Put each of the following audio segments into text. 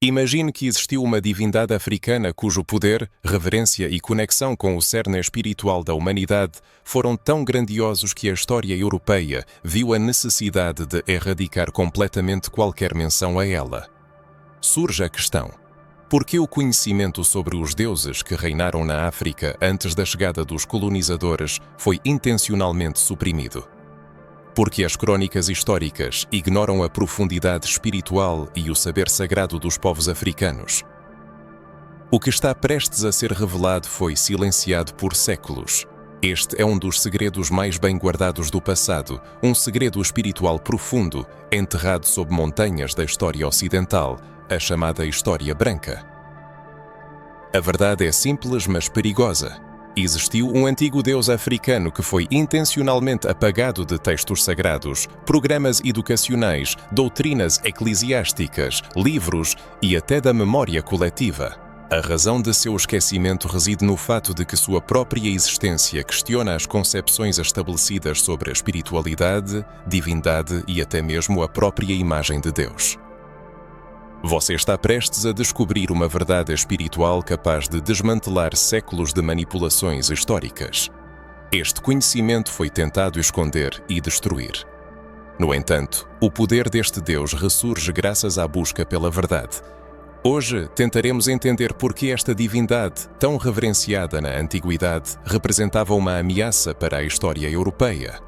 Imagine que existiu uma divindade africana cujo poder, reverência e conexão com o cerne espiritual da humanidade foram tão grandiosos que a história europeia viu a necessidade de erradicar completamente qualquer menção a ela. Surge a questão: por que o conhecimento sobre os deuses que reinaram na África antes da chegada dos colonizadores foi intencionalmente suprimido? Porque as crônicas históricas ignoram a profundidade espiritual e o saber sagrado dos povos africanos. O que está prestes a ser revelado foi silenciado por séculos. Este é um dos segredos mais bem guardados do passado, um segredo espiritual profundo, enterrado sob montanhas da história ocidental, a chamada História Branca. A verdade é simples, mas perigosa. Existiu um antigo deus africano que foi intencionalmente apagado de textos sagrados, programas educacionais, doutrinas eclesiásticas, livros e até da memória coletiva. A razão de seu esquecimento reside no fato de que sua própria existência questiona as concepções estabelecidas sobre a espiritualidade, divindade e até mesmo a própria imagem de Deus. Você está prestes a descobrir uma verdade espiritual capaz de desmantelar séculos de manipulações históricas. Este conhecimento foi tentado esconder e destruir. No entanto, o poder deste Deus ressurge graças à busca pela verdade. Hoje tentaremos entender por que esta divindade, tão reverenciada na antiguidade, representava uma ameaça para a história europeia.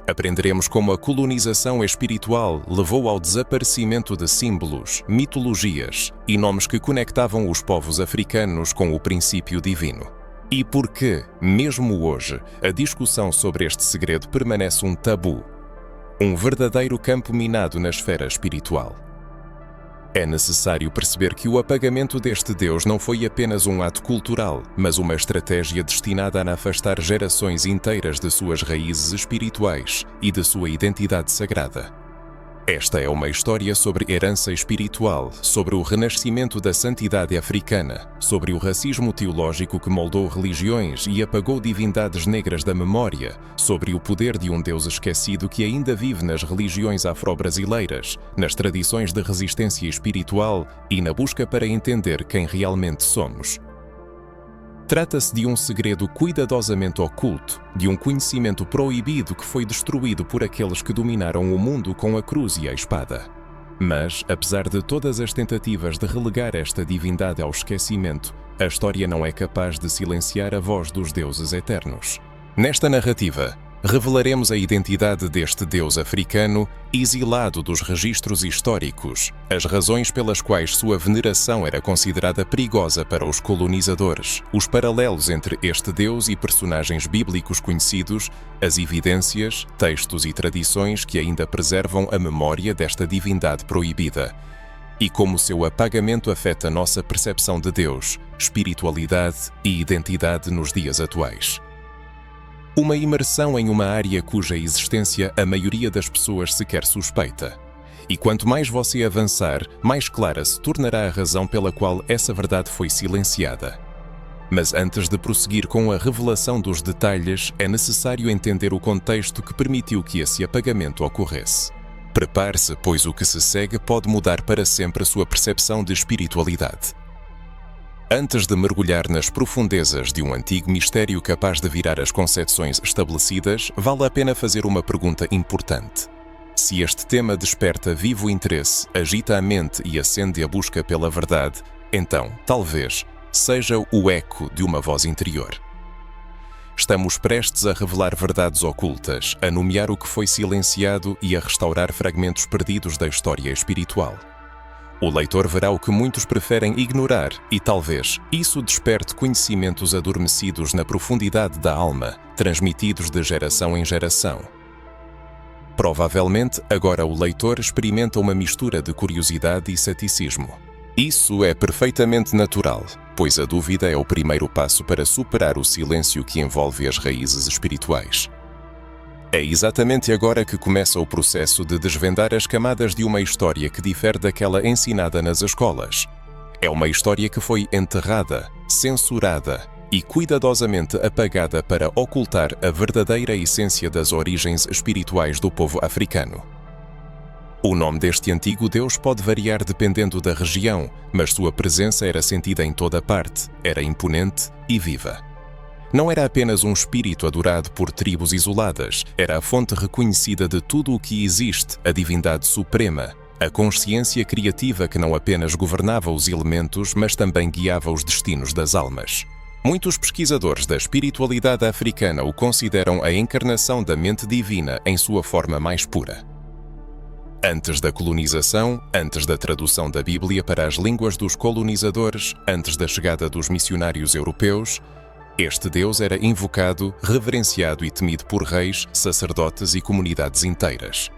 Aprenderemos como a colonização espiritual levou ao desaparecimento de símbolos, mitologias e nomes que conectavam os povos africanos com o princípio divino. E por que, mesmo hoje, a discussão sobre este segredo permanece um tabu, um verdadeiro campo minado na esfera espiritual. É necessário perceber que o apagamento deste Deus não foi apenas um ato cultural, mas uma estratégia destinada a afastar gerações inteiras de suas raízes espirituais e de sua identidade sagrada. Esta é uma história sobre herança espiritual, sobre o renascimento da santidade africana, sobre o racismo teológico que moldou religiões e apagou divindades negras da memória, sobre o poder de um Deus esquecido que ainda vive nas religiões afro-brasileiras, nas tradições de resistência espiritual e na busca para entender quem realmente somos. Trata-se de um segredo cuidadosamente oculto, de um conhecimento proibido que foi destruído por aqueles que dominaram o mundo com a cruz e a espada. Mas, apesar de todas as tentativas de relegar esta divindade ao esquecimento, a história não é capaz de silenciar a voz dos deuses eternos. Nesta narrativa, revelaremos a identidade deste deus africano, exilado dos registros históricos, as razões pelas quais sua veneração era considerada perigosa para os colonizadores, os paralelos entre este deus e personagens bíblicos conhecidos, as evidências, textos e tradições que ainda preservam a memória desta divindade proibida, e como seu apagamento afeta nossa percepção de Deus, espiritualidade e identidade nos dias atuais. Uma imersão em uma área cuja existência a maioria das pessoas sequer suspeita. E quanto mais você avançar, mais clara se tornará a razão pela qual essa verdade foi silenciada. Mas antes de prosseguir com a revelação dos detalhes, é necessário entender o contexto que permitiu que esse apagamento ocorresse. Prepare-se, pois o que se segue pode mudar para sempre a sua percepção de espiritualidade. Antes de mergulhar nas profundezas de um antigo mistério capaz de virar as concepções estabelecidas, vale a pena fazer uma pergunta importante. Se este tema desperta vivo interesse, agita a mente e acende a busca pela verdade, então, talvez, seja o eco de uma voz interior. Estamos prestes a revelar verdades ocultas, a nomear o que foi silenciado e a restaurar fragmentos perdidos da história espiritual. O leitor verá o que muitos preferem ignorar e, talvez, isso desperte conhecimentos adormecidos na profundidade da alma, transmitidos de geração em geração. Provavelmente, agora o leitor experimenta uma mistura de curiosidade e ceticismo. Isso é perfeitamente natural, pois a dúvida é o primeiro passo para superar o silêncio que envolve as raízes espirituais. É exatamente agora que começa o processo de desvendar as camadas de uma história que difere daquela ensinada nas escolas. É uma história que foi enterrada, censurada e cuidadosamente apagada para ocultar a verdadeira essência das origens espirituais do povo africano. O nome deste antigo deus pode variar dependendo da região, mas sua presença era sentida em toda parte, era imponente e viva. Não era apenas um espírito adorado por tribos isoladas, era a fonte reconhecida de tudo o que existe, a divindade suprema, a consciência criativa que não apenas governava os elementos, mas também guiava os destinos das almas. Muitos pesquisadores da espiritualidade africana o consideram a encarnação da mente divina em sua forma mais pura. Antes da colonização, antes da tradução da Bíblia para as línguas dos colonizadores, antes da chegada dos missionários europeus, este Deus era invocado, reverenciado e temido por reis, sacerdotes e comunidades inteiras.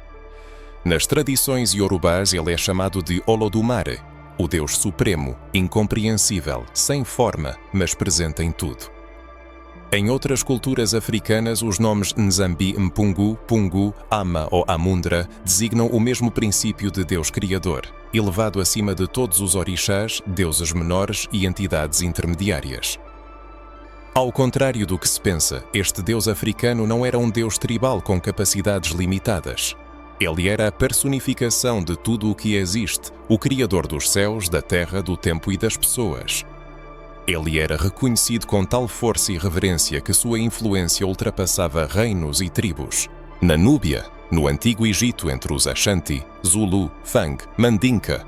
Nas tradições iorubás ele é chamado de Olodumare, o Deus Supremo, incompreensível, sem forma, mas presente em tudo. Em outras culturas africanas, os nomes Nzambi Mpungu, Pungu, Ama ou Amundra designam o mesmo princípio de Deus Criador, elevado acima de todos os orixás, deuses menores e entidades intermediárias. Ao contrário do que se pensa, este Deus africano não era um Deus tribal com capacidades limitadas. Ele era a personificação de tudo o que existe, o Criador dos céus, da terra, do tempo e das pessoas. Ele era reconhecido com tal força e reverência que sua influência ultrapassava reinos e tribos. Na Núbia, no Antigo Egito entre os Ashanti, Zulu, Fang, Mandinka,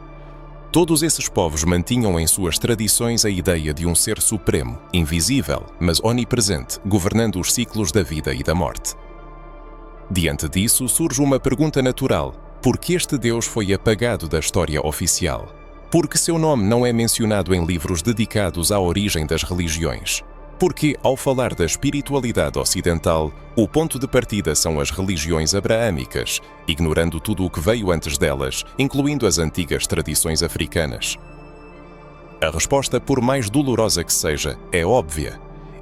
todos esses povos mantinham em suas tradições a ideia de um ser supremo, invisível, mas onipresente, governando os ciclos da vida e da morte. Diante disso, surge uma pergunta natural: por que este Deus foi apagado da história oficial? Por que seu nome não é mencionado em livros dedicados à origem das religiões? Porque, ao falar da espiritualidade ocidental, o ponto de partida são as religiões abraâmicas, ignorando tudo o que veio antes delas, incluindo as antigas tradições africanas. A resposta, por mais dolorosa que seja, é óbvia.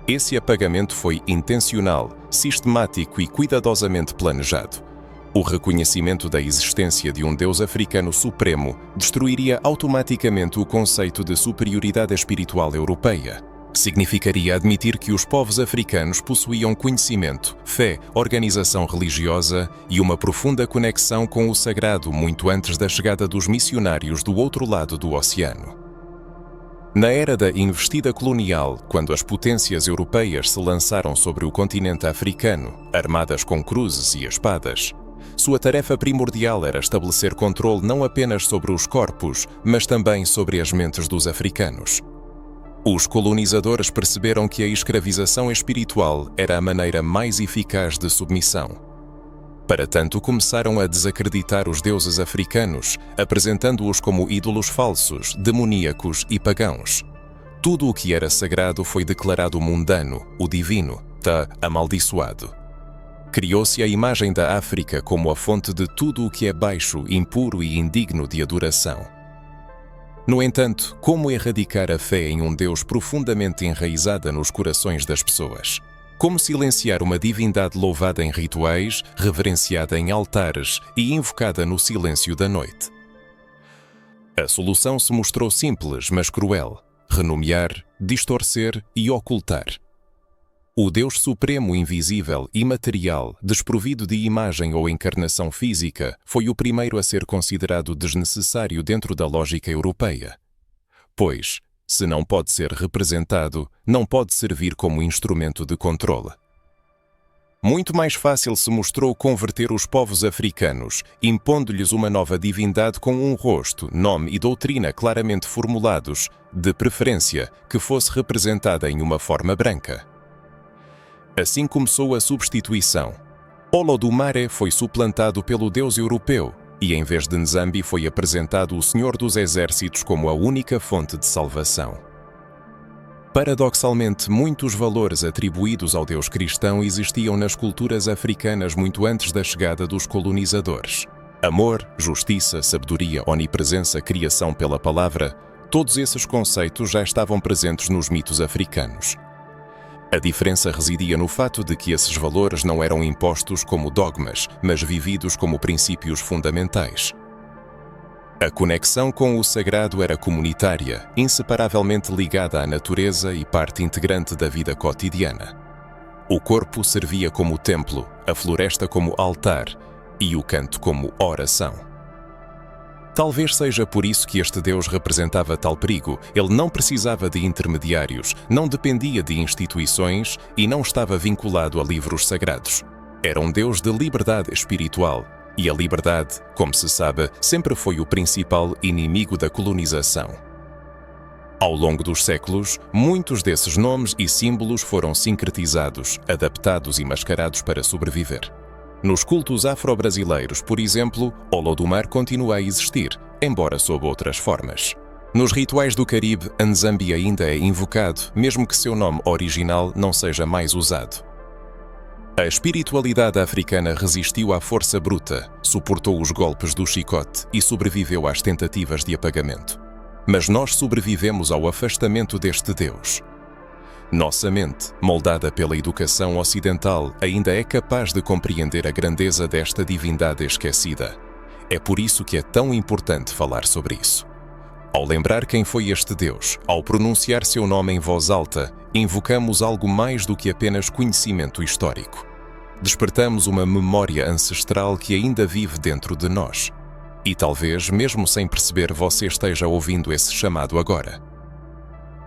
Esse apagamento foi intencional, sistemático e cuidadosamente planejado. O reconhecimento da existência de um Deus africano supremo destruiria automaticamente o conceito de superioridade espiritual europeia. Significaria admitir que os povos africanos possuíam conhecimento, fé, organização religiosa e uma profunda conexão com o sagrado muito antes da chegada dos missionários do outro lado do oceano. Na era da investida colonial, quando as potências europeias se lançaram sobre o continente africano, armadas com cruzes e espadas, sua tarefa primordial era estabelecer controle não apenas sobre os corpos, mas também sobre as mentes dos africanos. Os colonizadores perceberam que a escravização espiritual era a maneira mais eficaz de submissão. Para tanto, começaram a desacreditar os deuses africanos, apresentando-os como ídolos falsos, demoníacos e pagãos. Tudo o que era sagrado foi declarado mundano, o divino, amaldiçoado. Criou-se a imagem da África como a fonte de tudo o que é baixo, impuro e indigno de adoração. No entanto, como erradicar a fé em um Deus profundamente enraizada nos corações das pessoas? Como silenciar uma divindade louvada em rituais, reverenciada em altares e invocada no silêncio da noite? A solução se mostrou simples, mas cruel: renomear, distorcer e ocultar. O Deus Supremo invisível, imaterial, desprovido de imagem ou encarnação física, foi o primeiro a ser considerado desnecessário dentro da lógica europeia. Pois, se não pode ser representado, não pode servir como instrumento de controle. Muito mais fácil se mostrou converter os povos africanos, impondo-lhes uma nova divindade com um rosto, nome e doutrina claramente formulados, de preferência que fosse representada em uma forma branca. Assim começou a substituição. Olodumare foi suplantado pelo deus europeu e, em vez de Nzambi, foi apresentado o Senhor dos Exércitos como a única fonte de salvação. Paradoxalmente, muitos valores atribuídos ao Deus cristão existiam nas culturas africanas muito antes da chegada dos colonizadores. Amor, justiça, sabedoria, onipresença, criação pela palavra, todos esses conceitos já estavam presentes nos mitos africanos. A diferença residia no fato de que esses valores não eram impostos como dogmas, mas vividos como princípios fundamentais. A conexão com o sagrado era comunitária, inseparavelmente ligada à natureza e parte integrante da vida cotidiana. O corpo servia como templo, a floresta como altar e o canto como oração. Talvez seja por isso que este Deus representava tal perigo. Ele não precisava de intermediários, não dependia de instituições e não estava vinculado a livros sagrados. Era um Deus de liberdade espiritual. E a liberdade, como se sabe, sempre foi o principal inimigo da colonização. Ao longo dos séculos, muitos desses nomes e símbolos foram sincretizados, adaptados e mascarados para sobreviver. Nos cultos afro-brasileiros, por exemplo, Olodumare continua a existir, embora sob outras formas. Nos rituais do Caribe, Nzambi ainda é invocado, mesmo que seu nome original não seja mais usado. A espiritualidade africana resistiu à força bruta, suportou os golpes do chicote e sobreviveu às tentativas de apagamento. Mas nós sobrevivemos ao afastamento deste Deus. Nossa mente, moldada pela educação ocidental, ainda é capaz de compreender a grandeza desta divindade esquecida. É por isso que é tão importante falar sobre isso. Ao lembrar quem foi este Deus, ao pronunciar seu nome em voz alta, invocamos algo mais do que apenas conhecimento histórico. Despertamos uma memória ancestral que ainda vive dentro de nós. E talvez, mesmo sem perceber, você esteja ouvindo esse chamado agora.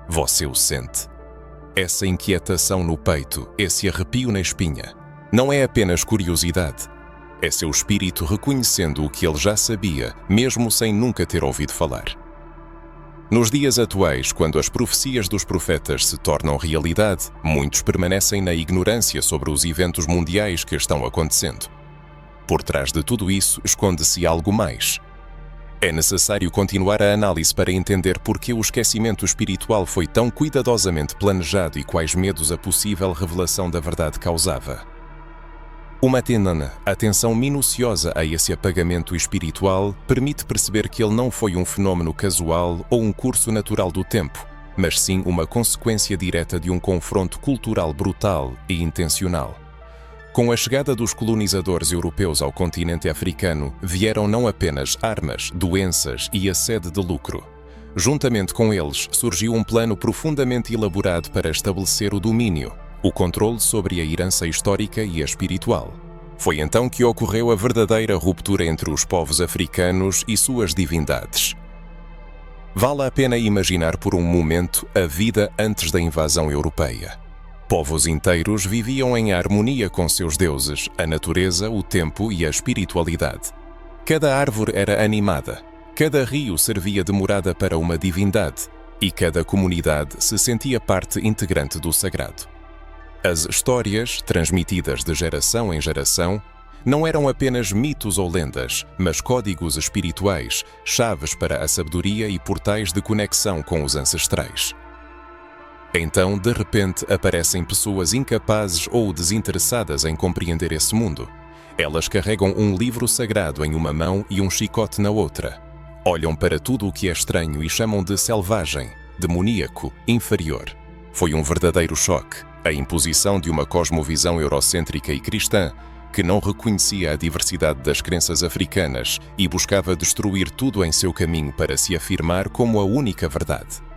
Você o sente. Essa inquietação no peito, esse arrepio na espinha, não é apenas curiosidade. É seu espírito reconhecendo o que ele já sabia, mesmo sem nunca ter ouvido falar. Nos dias atuais, quando as profecias dos profetas se tornam realidade, muitos permanecem na ignorância sobre os eventos mundiais que estão acontecendo. Por trás de tudo isso, esconde-se algo mais. É necessário continuar a análise para entender por que o esquecimento espiritual foi tão cuidadosamente planejado e quais medos a possível revelação da verdade causava. Uma atenção minuciosa a esse apagamento espiritual permite perceber que ele não foi um fenômeno casual ou um curso natural do tempo, mas sim uma consequência direta de um confronto cultural brutal e intencional. Com a chegada dos colonizadores europeus ao continente africano, vieram não apenas armas, doenças e a sede de lucro. Juntamente com eles, surgiu um plano profundamente elaborado para estabelecer o domínio, o controle sobre a herança histórica e a espiritual. Foi então que ocorreu a verdadeira ruptura entre os povos africanos e suas divindades. Vale a pena imaginar por um momento a vida antes da invasão europeia. Povos inteiros viviam em harmonia com seus deuses, a natureza, o tempo e a espiritualidade. Cada árvore era animada, cada rio servia de morada para uma divindade e cada comunidade se sentia parte integrante do sagrado. As histórias, transmitidas de geração em geração, não eram apenas mitos ou lendas, mas códigos espirituais, chaves para a sabedoria e portais de conexão com os ancestrais. Então, de repente, aparecem pessoas incapazes ou desinteressadas em compreender esse mundo. Elas carregam um livro sagrado em uma mão e um chicote na outra. Olham para tudo o que é estranho e chamam de selvagem, demoníaco, inferior. Foi um verdadeiro choque, a imposição de uma cosmovisão eurocêntrica e cristã que não reconhecia a diversidade das crenças africanas e buscava destruir tudo em seu caminho para se afirmar como a única verdade.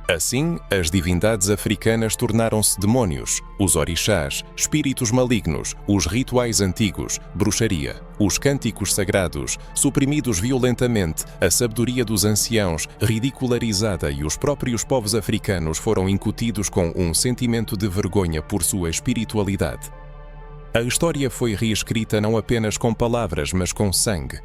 Assim, as divindades africanas tornaram-se demónios, os orixás, espíritos malignos, os rituais antigos, bruxaria, os cânticos sagrados, suprimidos violentamente, a sabedoria dos anciãos, ridicularizada e os próprios povos africanos foram incutidos com um sentimento de vergonha por sua espiritualidade. A história foi reescrita não apenas com palavras, mas com sangue.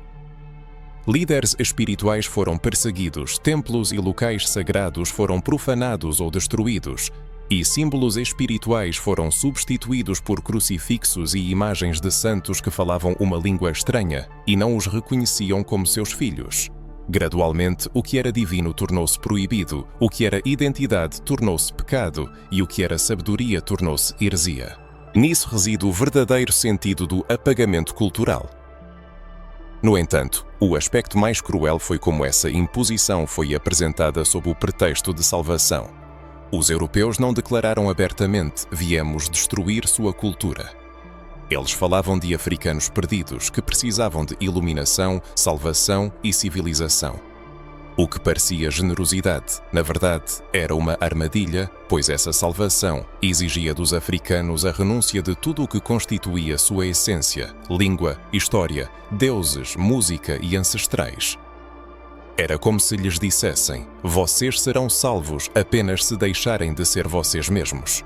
Líderes espirituais foram perseguidos, templos e locais sagrados foram profanados ou destruídos, e símbolos espirituais foram substituídos por crucifixos e imagens de santos que falavam uma língua estranha e não os reconheciam como seus filhos. Gradualmente, o que era divino tornou-se proibido, o que era identidade tornou-se pecado e o que era sabedoria tornou-se heresia. Nisso reside o verdadeiro sentido do apagamento cultural. No entanto, o aspecto mais cruel foi como essa imposição foi apresentada sob o pretexto de salvação. Os europeus não declararam abertamente: viemos destruir sua cultura. Eles falavam de africanos perdidos que precisavam de iluminação, salvação e civilização. O que parecia generosidade, na verdade, era uma armadilha, pois essa salvação exigia dos africanos a renúncia de tudo o que constituía sua essência, língua, história, deuses, música e ancestrais. Era como se lhes dissessem: vocês serão salvos apenas se deixarem de ser vocês mesmos.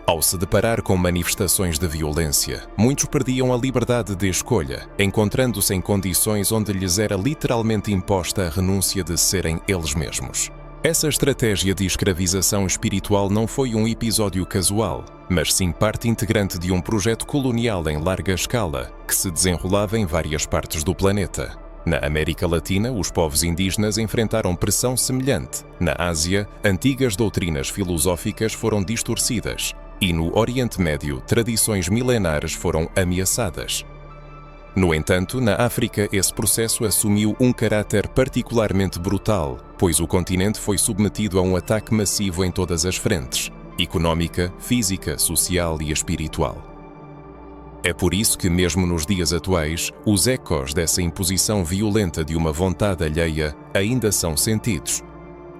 Ao se deparar com manifestações de violência, muitos perdiam a liberdade de escolha, encontrando-se em condições onde lhes era literalmente imposta a renúncia de serem eles mesmos. Essa estratégia de escravização espiritual não foi um episódio casual, mas sim parte integrante de um projeto colonial em larga escala, que se desenrolava em várias partes do planeta. Na América Latina, os povos indígenas enfrentaram pressão semelhante. Na Ásia, antigas doutrinas filosóficas foram distorcidas. E no Oriente Médio, tradições milenares foram ameaçadas. No entanto, na África, esse processo assumiu um caráter particularmente brutal, pois o continente foi submetido a um ataque massivo em todas as frentes: económica, física, social e espiritual. É por isso que, mesmo nos dias atuais, os ecos dessa imposição violenta de uma vontade alheia ainda são sentidos.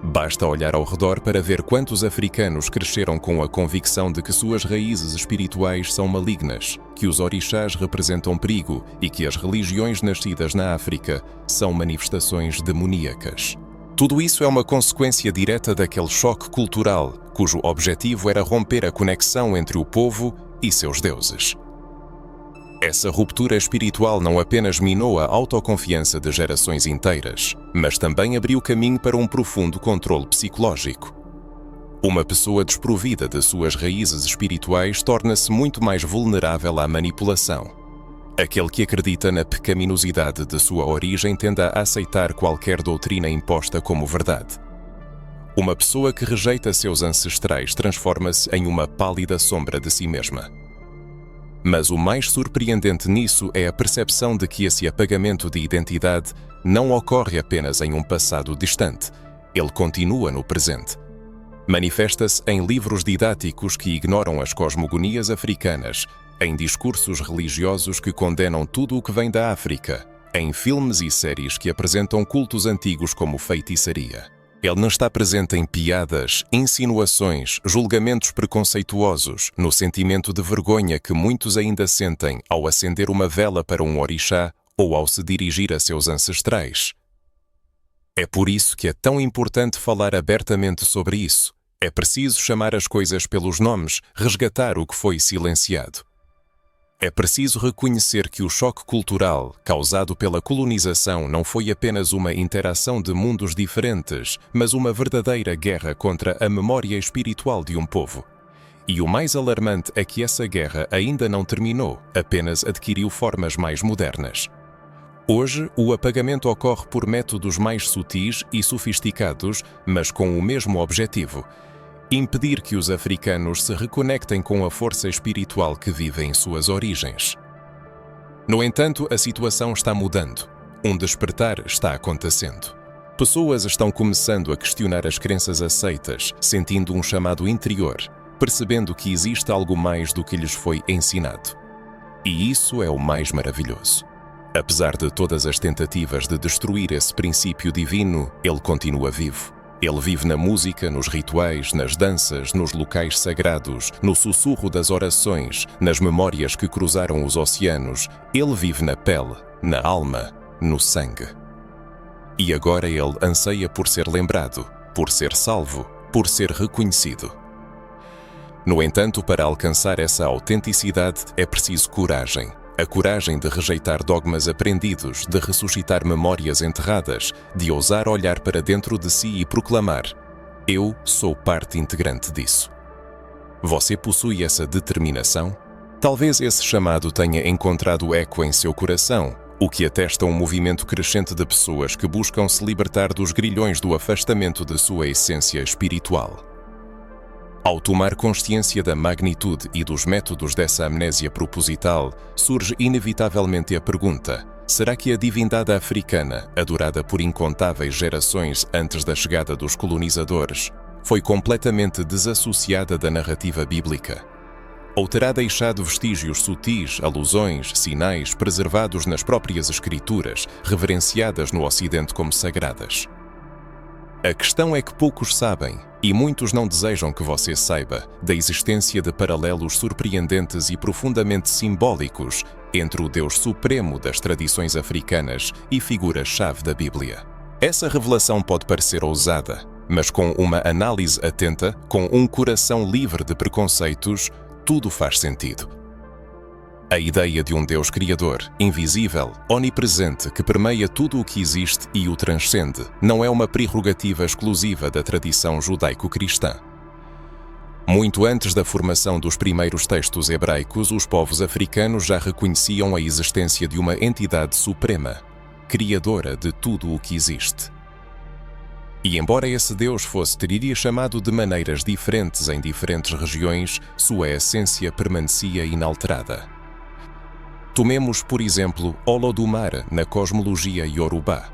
Basta olhar ao redor para ver quantos africanos cresceram com a convicção de que suas raízes espirituais são malignas, que os orixás representam perigo e que as religiões nascidas na África são manifestações demoníacas. Tudo isso é uma consequência direta daquele choque cultural, cujo objetivo era romper a conexão entre o povo e seus deuses. Essa ruptura espiritual não apenas minou a autoconfiança de gerações inteiras, mas também abriu caminho para um profundo controle psicológico. Uma pessoa desprovida de suas raízes espirituais torna-se muito mais vulnerável à manipulação. Aquele que acredita na pecaminosidade de sua origem tende a aceitar qualquer doutrina imposta como verdade. Uma pessoa que rejeita seus ancestrais transforma-se em uma pálida sombra de si mesma. Mas o mais surpreendente nisso é a percepção de que esse apagamento de identidade não ocorre apenas em um passado distante, ele continua no presente. Manifesta-se em livros didáticos que ignoram as cosmogonias africanas, em discursos religiosos que condenam tudo o que vem da África, em filmes e séries que apresentam cultos antigos como feitiçaria. Ele não está presente em piadas, insinuações, julgamentos preconceituosos, no sentimento de vergonha que muitos ainda sentem ao acender uma vela para um orixá ou ao se dirigir a seus ancestrais. É por isso que é tão importante falar abertamente sobre isso. É preciso chamar as coisas pelos nomes, resgatar o que foi silenciado. É preciso reconhecer que o choque cultural causado pela colonização não foi apenas uma interação de mundos diferentes, mas uma verdadeira guerra contra a memória espiritual de um povo. E o mais alarmante é que essa guerra ainda não terminou, apenas adquiriu formas mais modernas. Hoje, o apagamento ocorre por métodos mais sutis e sofisticados, mas com o mesmo objetivo: impedir que os africanos se reconectem com a força espiritual que vive em suas origens. No entanto, a situação está mudando. Um despertar está acontecendo. Pessoas estão começando a questionar as crenças aceitas, sentindo um chamado interior, percebendo que existe algo mais do que lhes foi ensinado. E isso é o mais maravilhoso. Apesar de todas as tentativas de destruir esse princípio divino, ele continua vivo. Ele vive na música, nos rituais, nas danças, nos locais sagrados, no sussurro das orações, nas memórias que cruzaram os oceanos. Ele vive na pele, na alma, no sangue. E agora ele anseia por ser lembrado, por ser salvo, por ser reconhecido. No entanto, para alcançar essa autenticidade é preciso coragem. A coragem de rejeitar dogmas aprendidos, de ressuscitar memórias enterradas, de ousar olhar para dentro de si e proclamar: eu sou parte integrante disso. Você possui essa determinação? Talvez esse chamado tenha encontrado eco em seu coração, o que atesta um movimento crescente de pessoas que buscam se libertar dos grilhões do afastamento de sua essência espiritual. Ao tomar consciência da magnitude e dos métodos dessa amnésia proposital, surge inevitavelmente a pergunta: será que a divindade africana, adorada por incontáveis gerações antes da chegada dos colonizadores, foi completamente desassociada da narrativa bíblica? Ou terá deixado vestígios sutis, alusões, sinais preservados nas próprias escrituras, reverenciadas no Ocidente como sagradas? A questão é que poucos sabem, e muitos não desejam que você saiba, da existência de paralelos surpreendentes e profundamente simbólicos entre o Deus Supremo das tradições africanas e figura-chave da Bíblia. Essa revelação pode parecer ousada, mas com uma análise atenta, com um coração livre de preconceitos, tudo faz sentido. A ideia de um Deus criador, invisível, onipresente, que permeia tudo o que existe e o transcende, não é uma prerrogativa exclusiva da tradição judaico-cristã. Muito antes da formação dos primeiros textos hebraicos, os povos africanos já reconheciam a existência de uma entidade suprema, criadora de tudo o que existe. E embora esse Deus teria chamado de maneiras diferentes em diferentes regiões, sua essência permanecia inalterada. Tomemos, por exemplo, Olodumare na cosmologia Yorubá,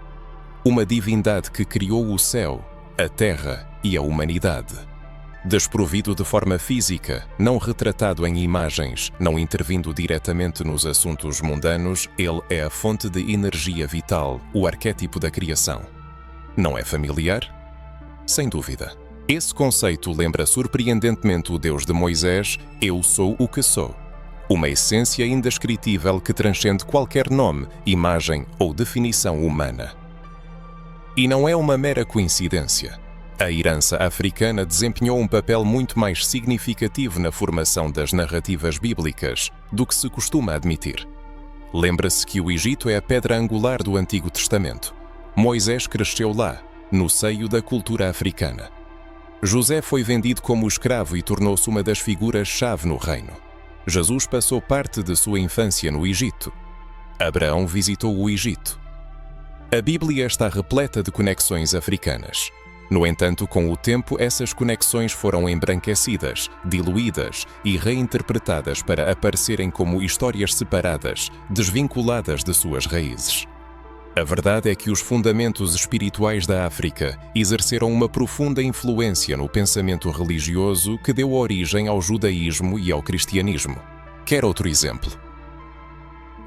uma divindade que criou o céu, a terra e a humanidade. Desprovido de forma física, não retratado em imagens, não intervindo diretamente nos assuntos mundanos, ele é a fonte de energia vital, o arquétipo da criação. Não é familiar? Sem dúvida. Esse conceito lembra surpreendentemente o Deus de Moisés, eu sou o que sou. Uma essência indescritível que transcende qualquer nome, imagem ou definição humana. E não é uma mera coincidência. A herança africana desempenhou um papel muito mais significativo na formação das narrativas bíblicas do que se costuma admitir. Lembra-se que o Egito é a pedra angular do Antigo Testamento. Moisés cresceu lá, no seio da cultura africana. José foi vendido como escravo e tornou-se uma das figuras-chave no reino. Jesus passou parte de sua infância no Egito. Abraão visitou o Egito. A Bíblia está repleta de conexões africanas. No entanto, com o tempo, essas conexões foram embranquecidas, diluídas e reinterpretadas para aparecerem como histórias separadas, desvinculadas de suas raízes. A verdade é que os fundamentos espirituais da África exerceram uma profunda influência no pensamento religioso que deu origem ao judaísmo e ao cristianismo. Quer outro exemplo?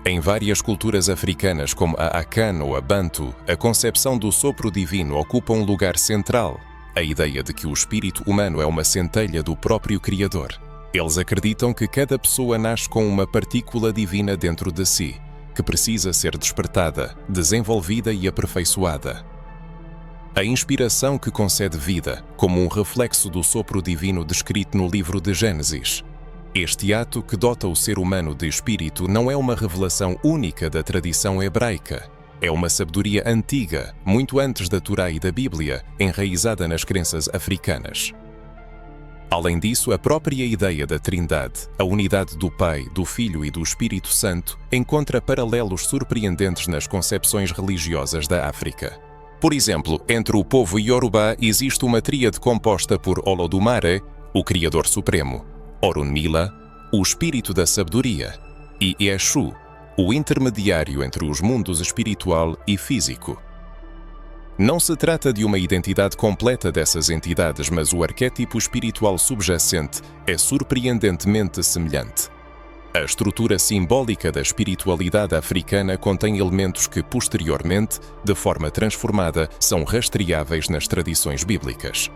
Em várias culturas africanas, como a Akan ou a Bantu, a concepção do sopro divino ocupa um lugar central, a ideia de que o espírito humano é uma centelha do próprio Criador. Eles acreditam que cada pessoa nasce com uma partícula divina dentro de si, que precisa ser despertada, desenvolvida e aperfeiçoada. A inspiração que concede vida, como um reflexo do sopro divino descrito no livro de Gênesis. Este ato que dota o ser humano de espírito não é uma revelação única da tradição hebraica. É uma sabedoria antiga, muito antes da Torá e da Bíblia, enraizada nas crenças africanas. Além disso, a própria ideia da Trindade, a unidade do Pai, do Filho e do Espírito Santo, encontra paralelos surpreendentes nas concepções religiosas da África. Por exemplo, entre o povo Yorubá existe uma tríade composta por Olodumare, o Criador Supremo, Orunmila, o Espírito da Sabedoria, e Eshu, o intermediário entre os mundos espiritual e físico. Não se trata de uma identidade completa dessas entidades, mas o arquétipo espiritual subjacente é surpreendentemente semelhante. A estrutura simbólica da espiritualidade africana contém elementos que, posteriormente, de forma transformada, são rastreáveis nas tradições bíblicas.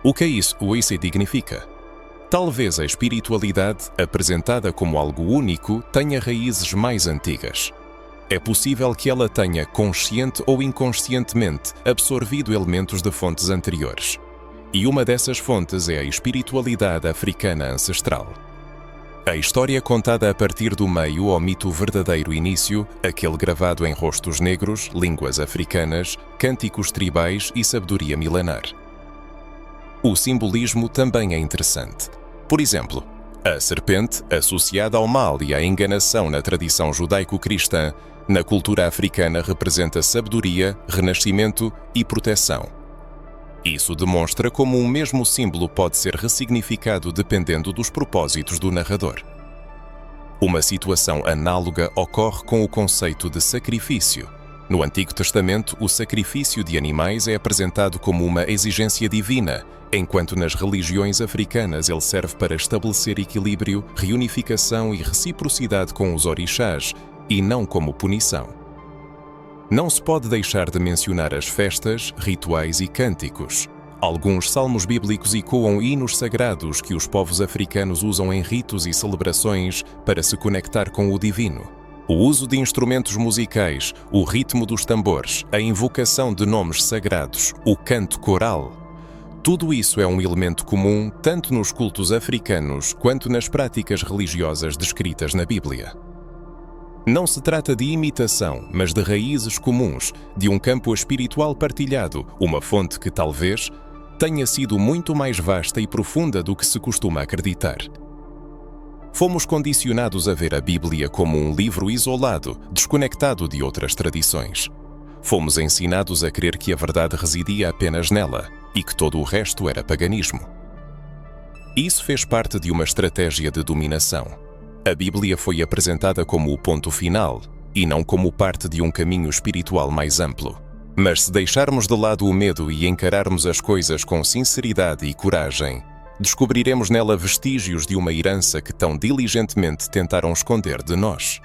O que isso significa? Talvez a espiritualidade, apresentada como algo único, tenha raízes mais antigas. É possível que ela tenha, consciente ou inconscientemente, absorvido elementos de fontes anteriores. E uma dessas fontes é a espiritualidade africana ancestral. A história contada a partir do meio ou mito verdadeiro início, aquele gravado em rostos negros, línguas africanas, cânticos tribais e sabedoria milenar. O simbolismo também é interessante. Por exemplo, a serpente, associada ao mal e à enganação na tradição judaico-cristã, na cultura africana representa sabedoria, renascimento e proteção. Isso demonstra como um mesmo símbolo pode ser ressignificado dependendo dos propósitos do narrador. Uma situação análoga ocorre com o conceito de sacrifício. No Antigo Testamento, o sacrifício de animais é apresentado como uma exigência divina, enquanto nas religiões africanas ele serve para estabelecer equilíbrio, reunificação e reciprocidade com os orixás, e não como punição. Não se pode deixar de mencionar as festas, rituais e cânticos. Alguns salmos bíblicos ecoam hinos sagrados que os povos africanos usam em ritos e celebrações para se conectar com o divino. O uso de instrumentos musicais, o ritmo dos tambores, a invocação de nomes sagrados, o canto coral. Tudo isso é um elemento comum tanto nos cultos africanos quanto nas práticas religiosas descritas na Bíblia. Não se trata de imitação, mas de raízes comuns, de um campo espiritual partilhado, uma fonte que talvez tenha sido muito mais vasta e profunda do que se costuma acreditar. Fomos condicionados a ver a Bíblia como um livro isolado, desconectado de outras tradições. Fomos ensinados a crer que a verdade residia apenas nela e que todo o resto era paganismo. Isso fez parte de uma estratégia de dominação. A Bíblia foi apresentada como o ponto final e não como parte de um caminho espiritual mais amplo. Mas se deixarmos de lado o medo e encararmos as coisas com sinceridade e coragem, descobriremos nela vestígios de uma herança que tão diligentemente tentaram esconder de nós.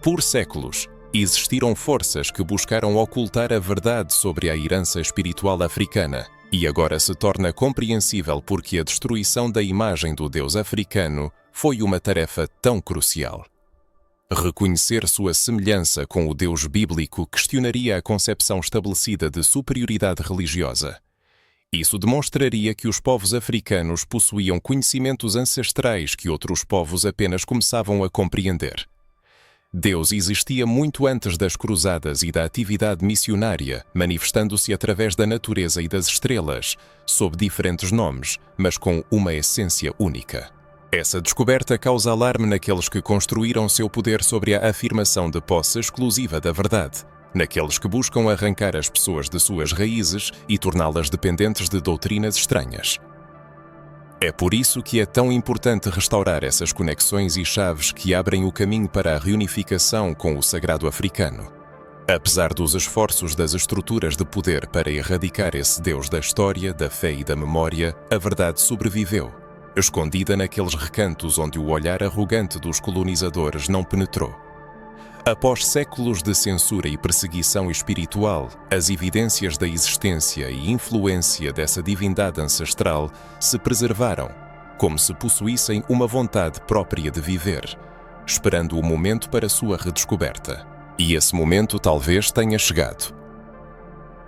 Por séculos, existiram forças que buscaram ocultar a verdade sobre a herança espiritual africana, e agora se torna compreensível porque a destruição da imagem do Deus africano foi uma tarefa tão crucial. Reconhecer sua semelhança com o Deus bíblico questionaria a concepção estabelecida de superioridade religiosa. Isso demonstraria que os povos africanos possuíam conhecimentos ancestrais que outros povos apenas começavam a compreender. Deus existia muito antes das cruzadas e da atividade missionária, manifestando-se através da natureza e das estrelas, sob diferentes nomes, mas com uma essência única. Essa descoberta causa alarme naqueles que construíram seu poder sobre a afirmação de posse exclusiva da verdade, naqueles que buscam arrancar as pessoas de suas raízes e torná-las dependentes de doutrinas estranhas. É por isso que é tão importante restaurar essas conexões e chaves que abrem o caminho para a reunificação com o sagrado africano. Apesar dos esforços das estruturas de poder para erradicar esse Deus da história, da fé e da memória, a verdade sobreviveu, escondida naqueles recantos onde o olhar arrogante dos colonizadores não penetrou. Após séculos de censura e perseguição espiritual, as evidências da existência e influência dessa divindade ancestral se preservaram, como se possuíssem uma vontade própria de viver, esperando o momento para sua redescoberta. E esse momento talvez tenha chegado.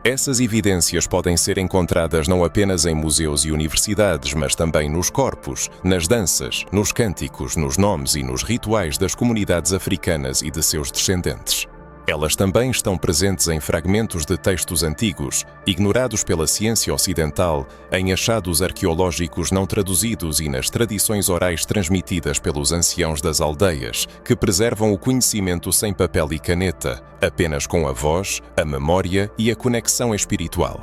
Essas evidências podem ser encontradas não apenas em museus e universidades, mas também nos corpos, nas danças, nos cânticos, nos nomes e nos rituais das comunidades africanas e de seus descendentes. Elas também estão presentes em fragmentos de textos antigos, ignorados pela ciência ocidental, em achados arqueológicos não traduzidos e nas tradições orais transmitidas pelos anciãos das aldeias, que preservam o conhecimento sem papel e caneta, apenas com a voz, a memória e a conexão espiritual.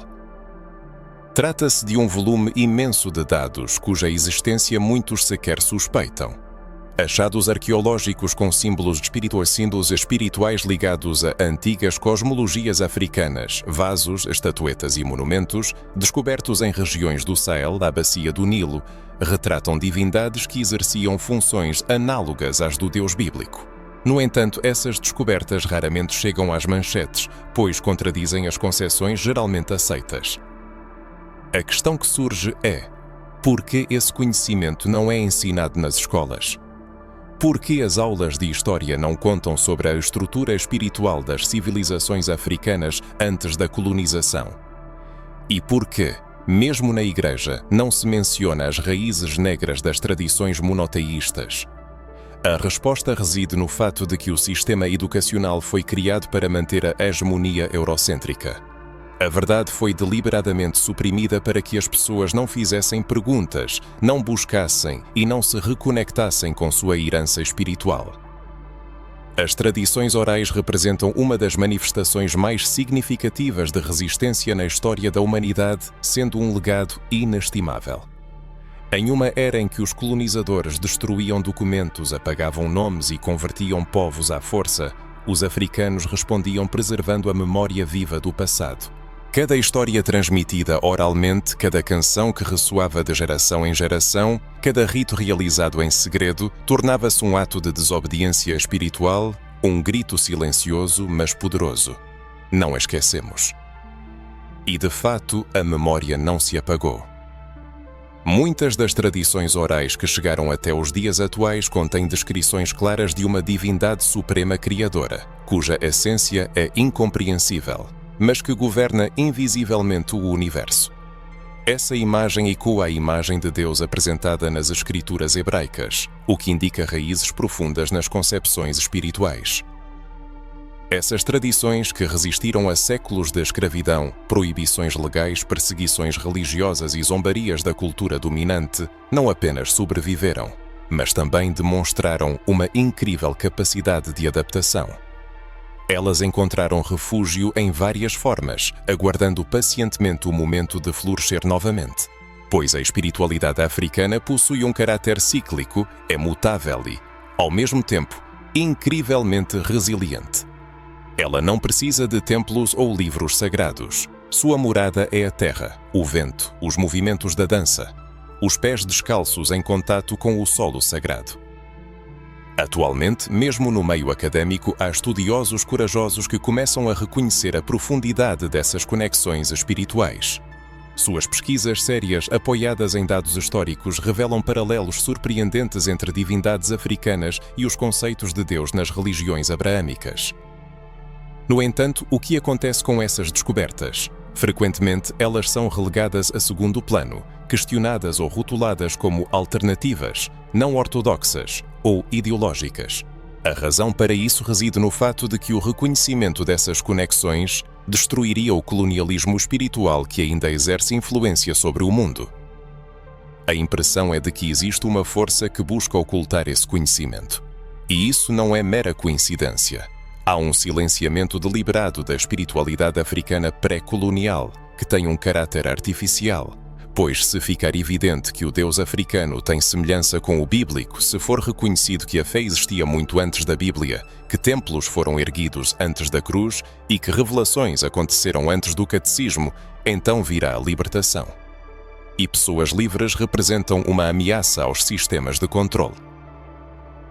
Trata-se de um volume imenso de dados, cuja existência muitos sequer suspeitam. Achados arqueológicos com símbolos espirituais ligados a antigas cosmologias africanas, vasos, estatuetas e monumentos, descobertos em regiões do Sahel, da bacia do Nilo, retratam divindades que exerciam funções análogas às do Deus bíblico. No entanto, essas descobertas raramente chegam às manchetes, pois contradizem as concepções geralmente aceitas. A questão que surge é: por que esse conhecimento não é ensinado nas escolas? Por que as aulas de história não contam sobre a estrutura espiritual das civilizações africanas antes da colonização? E por que, mesmo na Igreja, não se menciona as raízes negras das tradições monoteístas? A resposta reside no fato de que o sistema educacional foi criado para manter a hegemonia eurocêntrica. A verdade foi deliberadamente suprimida para que as pessoas não fizessem perguntas, não buscassem e não se reconectassem com sua herança espiritual. As tradições orais representam uma das manifestações mais significativas de resistência na história da humanidade, sendo um legado inestimável. Em uma era em que os colonizadores destruíam documentos, apagavam nomes e convertiam povos à força, os africanos respondiam preservando a memória viva do passado. Cada história transmitida oralmente, cada canção que ressoava de geração em geração, cada rito realizado em segredo, tornava-se um ato de desobediência espiritual, um grito silencioso, mas poderoso. Não a esquecemos. E de fato, a memória não se apagou. Muitas das tradições orais que chegaram até os dias atuais contêm descrições claras de uma divindade suprema criadora, cuja essência é incompreensível, mas que governa invisivelmente o universo. Essa imagem ecoa a imagem de Deus apresentada nas escrituras hebraicas, o que indica raízes profundas nas concepções espirituais. Essas tradições, que resistiram a séculos de escravidão, proibições legais, perseguições religiosas e zombarias da cultura dominante, não apenas sobreviveram, mas também demonstraram uma incrível capacidade de adaptação. Elas encontraram refúgio em várias formas, aguardando pacientemente o momento de florescer novamente, pois a espiritualidade africana possui um caráter cíclico, é mutável e, ao mesmo tempo, incrivelmente resiliente. Ela não precisa de templos ou livros sagrados. Sua morada é a terra, o vento, os movimentos da dança, os pés descalços em contato com o solo sagrado. Atualmente, mesmo no meio académico, há estudiosos corajosos que começam a reconhecer a profundidade dessas conexões espirituais. Suas pesquisas sérias, apoiadas em dados históricos, revelam paralelos surpreendentes entre divindades africanas e os conceitos de Deus nas religiões abraâmicas. No entanto, o que acontece com essas descobertas? Frequentemente, elas são relegadas a segundo plano, questionadas ou rotuladas como alternativas, não ortodoxas ou ideológicas. A razão para isso reside no fato de que o reconhecimento dessas conexões destruiria o colonialismo espiritual que ainda exerce influência sobre o mundo. A impressão é de que existe uma força que busca ocultar esse conhecimento. E isso não é mera coincidência. Há um silenciamento deliberado da espiritualidade africana pré-colonial, que tem um caráter artificial, pois se ficar evidente que o Deus africano tem semelhança com o bíblico, se for reconhecido que a fé existia muito antes da Bíblia, que templos foram erguidos antes da cruz e que revelações aconteceram antes do catecismo, então virá a libertação. E pessoas livres representam uma ameaça aos sistemas de controle.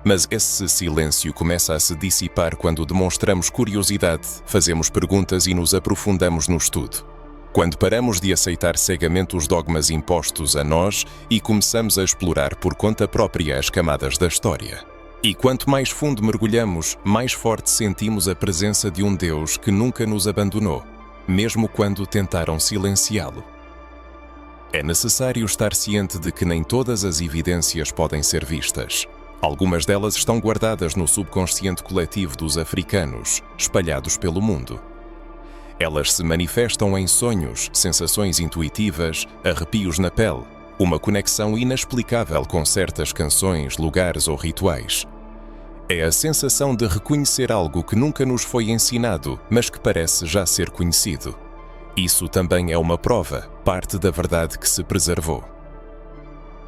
Mas esse silêncio começa a se dissipar quando demonstramos curiosidade, fazemos perguntas e nos aprofundamos no estudo. Quando paramos de aceitar cegamente os dogmas impostos a nós e começamos a explorar por conta própria as camadas da história. E quanto mais fundo mergulhamos, mais forte sentimos a presença de um Deus que nunca nos abandonou, mesmo quando tentaram silenciá-lo. É necessário estar ciente de que nem todas as evidências podem ser vistas. Algumas delas estão guardadas no subconsciente coletivo dos africanos, espalhados pelo mundo. Elas se manifestam em sonhos, sensações intuitivas, arrepios na pele, uma conexão inexplicável com certas canções, lugares ou rituais. É a sensação de reconhecer algo que nunca nos foi ensinado, mas que parece já ser conhecido. Isso também é uma prova, parte da verdade que se preservou.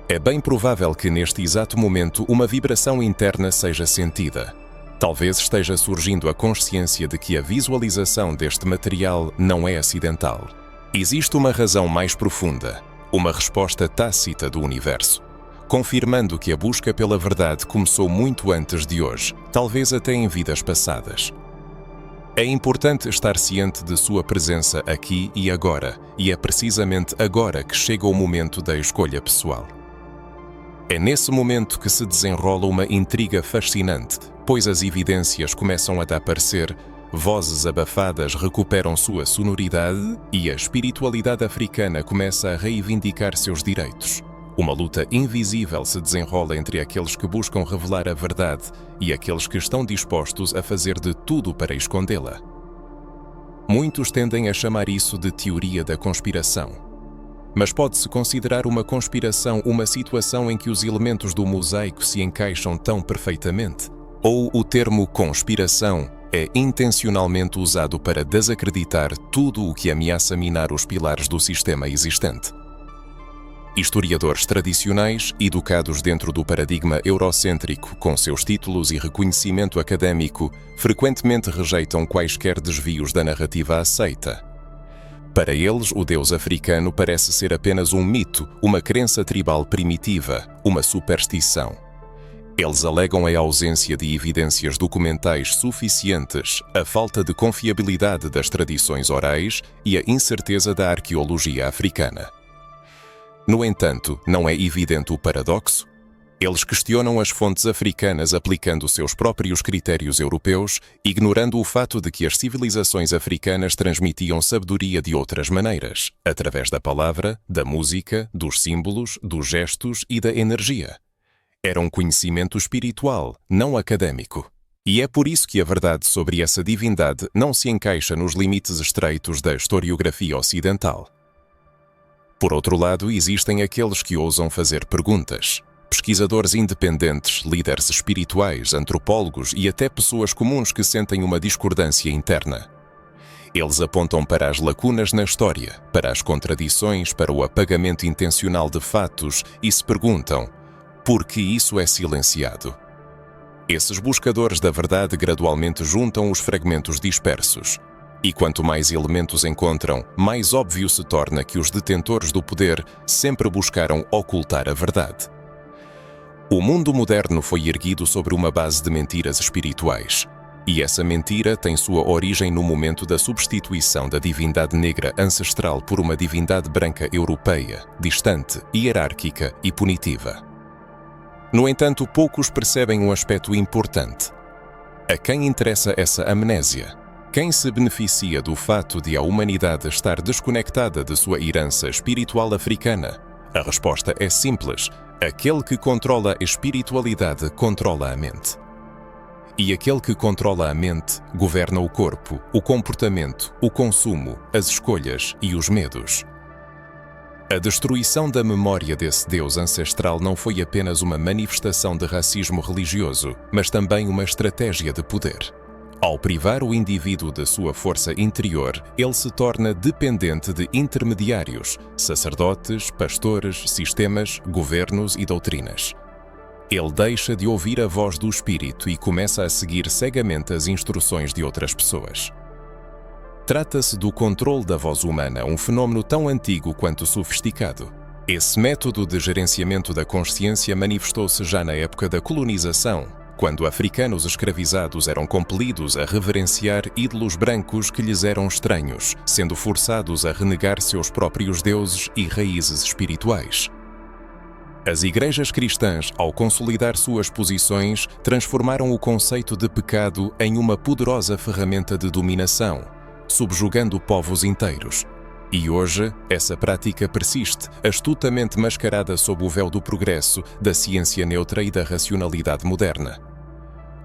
É bem provável que neste exato momento uma vibração interna seja sentida. Talvez esteja surgindo a consciência de que a visualização deste material não é acidental. Existe uma razão mais profunda, uma resposta tácita do universo, confirmando que a busca pela verdade começou muito antes de hoje, talvez até em vidas passadas. É importante estar ciente de sua presença aqui e agora, e é precisamente agora que chega o momento da escolha pessoal. É nesse momento que se desenrola uma intriga fascinante, pois as evidências começam a aparecer, vozes abafadas recuperam sua sonoridade e a espiritualidade africana começa a reivindicar seus direitos. Uma luta invisível se desenrola entre aqueles que buscam revelar a verdade e aqueles que estão dispostos a fazer de tudo para escondê-la. Muitos tendem a chamar isso de teoria da conspiração. Mas pode-se considerar uma conspiração uma situação em que os elementos do mosaico se encaixam tão perfeitamente? Ou o termo conspiração é intencionalmente usado para desacreditar tudo o que ameaça minar os pilares do sistema existente? Historiadores tradicionais, educados dentro do paradigma eurocêntrico, com seus títulos e reconhecimento académico, frequentemente rejeitam quaisquer desvios da narrativa aceita. Para eles, o Deus africano parece ser apenas um mito, uma crença tribal primitiva, uma superstição. Eles alegam a ausência de evidências documentais suficientes, a falta de confiabilidade das tradições orais e a incerteza da arqueologia africana. No entanto, não é evidente o paradoxo? Eles questionam as fontes africanas aplicando seus próprios critérios europeus, ignorando o fato de que as civilizações africanas transmitiam sabedoria de outras maneiras, através da palavra, da música, dos símbolos, dos gestos e da energia. Era um conhecimento espiritual, não acadêmico. E é por isso que a verdade sobre essa divindade não se encaixa nos limites estreitos da historiografia ocidental. Por outro lado, existem aqueles que ousam fazer perguntas. Pesquisadores independentes, líderes espirituais, antropólogos e até pessoas comuns que sentem uma discordância interna. Eles apontam para as lacunas na história, para as contradições, para o apagamento intencional de fatos e se perguntam: por que isso é silenciado? Esses buscadores da verdade gradualmente juntam os fragmentos dispersos. E quanto mais elementos encontram, mais óbvio se torna que os detentores do poder sempre buscaram ocultar a verdade. O mundo moderno foi erguido sobre uma base de mentiras espirituais. E essa mentira tem sua origem no momento da substituição da divindade negra ancestral por uma divindade branca europeia, distante, hierárquica e punitiva. No entanto, poucos percebem um aspecto importante. A quem interessa essa amnésia? Quem se beneficia do fato de a humanidade estar desconectada de sua herança espiritual africana? A resposta é simples: aquele que controla a espiritualidade controla a mente. E aquele que controla a mente governa o corpo, o comportamento, o consumo, as escolhas e os medos. A destruição da memória desse Deus ancestral não foi apenas uma manifestação de racismo religioso, mas também uma estratégia de poder. Ao privar o indivíduo da sua força interior, ele se torna dependente de intermediários, sacerdotes, pastores, sistemas, governos e doutrinas. Ele deixa de ouvir a voz do Espírito e começa a seguir cegamente as instruções de outras pessoas. Trata-se do controle da voz humana, um fenómeno tão antigo quanto sofisticado. Esse método de gerenciamento da consciência manifestou-se já na época da colonização, quando africanos escravizados eram compelidos a reverenciar ídolos brancos que lhes eram estranhos, sendo forçados a renegar seus próprios deuses e raízes espirituais. As igrejas cristãs, ao consolidar suas posições, transformaram o conceito de pecado em uma poderosa ferramenta de dominação, subjugando povos inteiros. E hoje, essa prática persiste, astutamente mascarada sob o véu do progresso, da ciência neutra e da racionalidade moderna.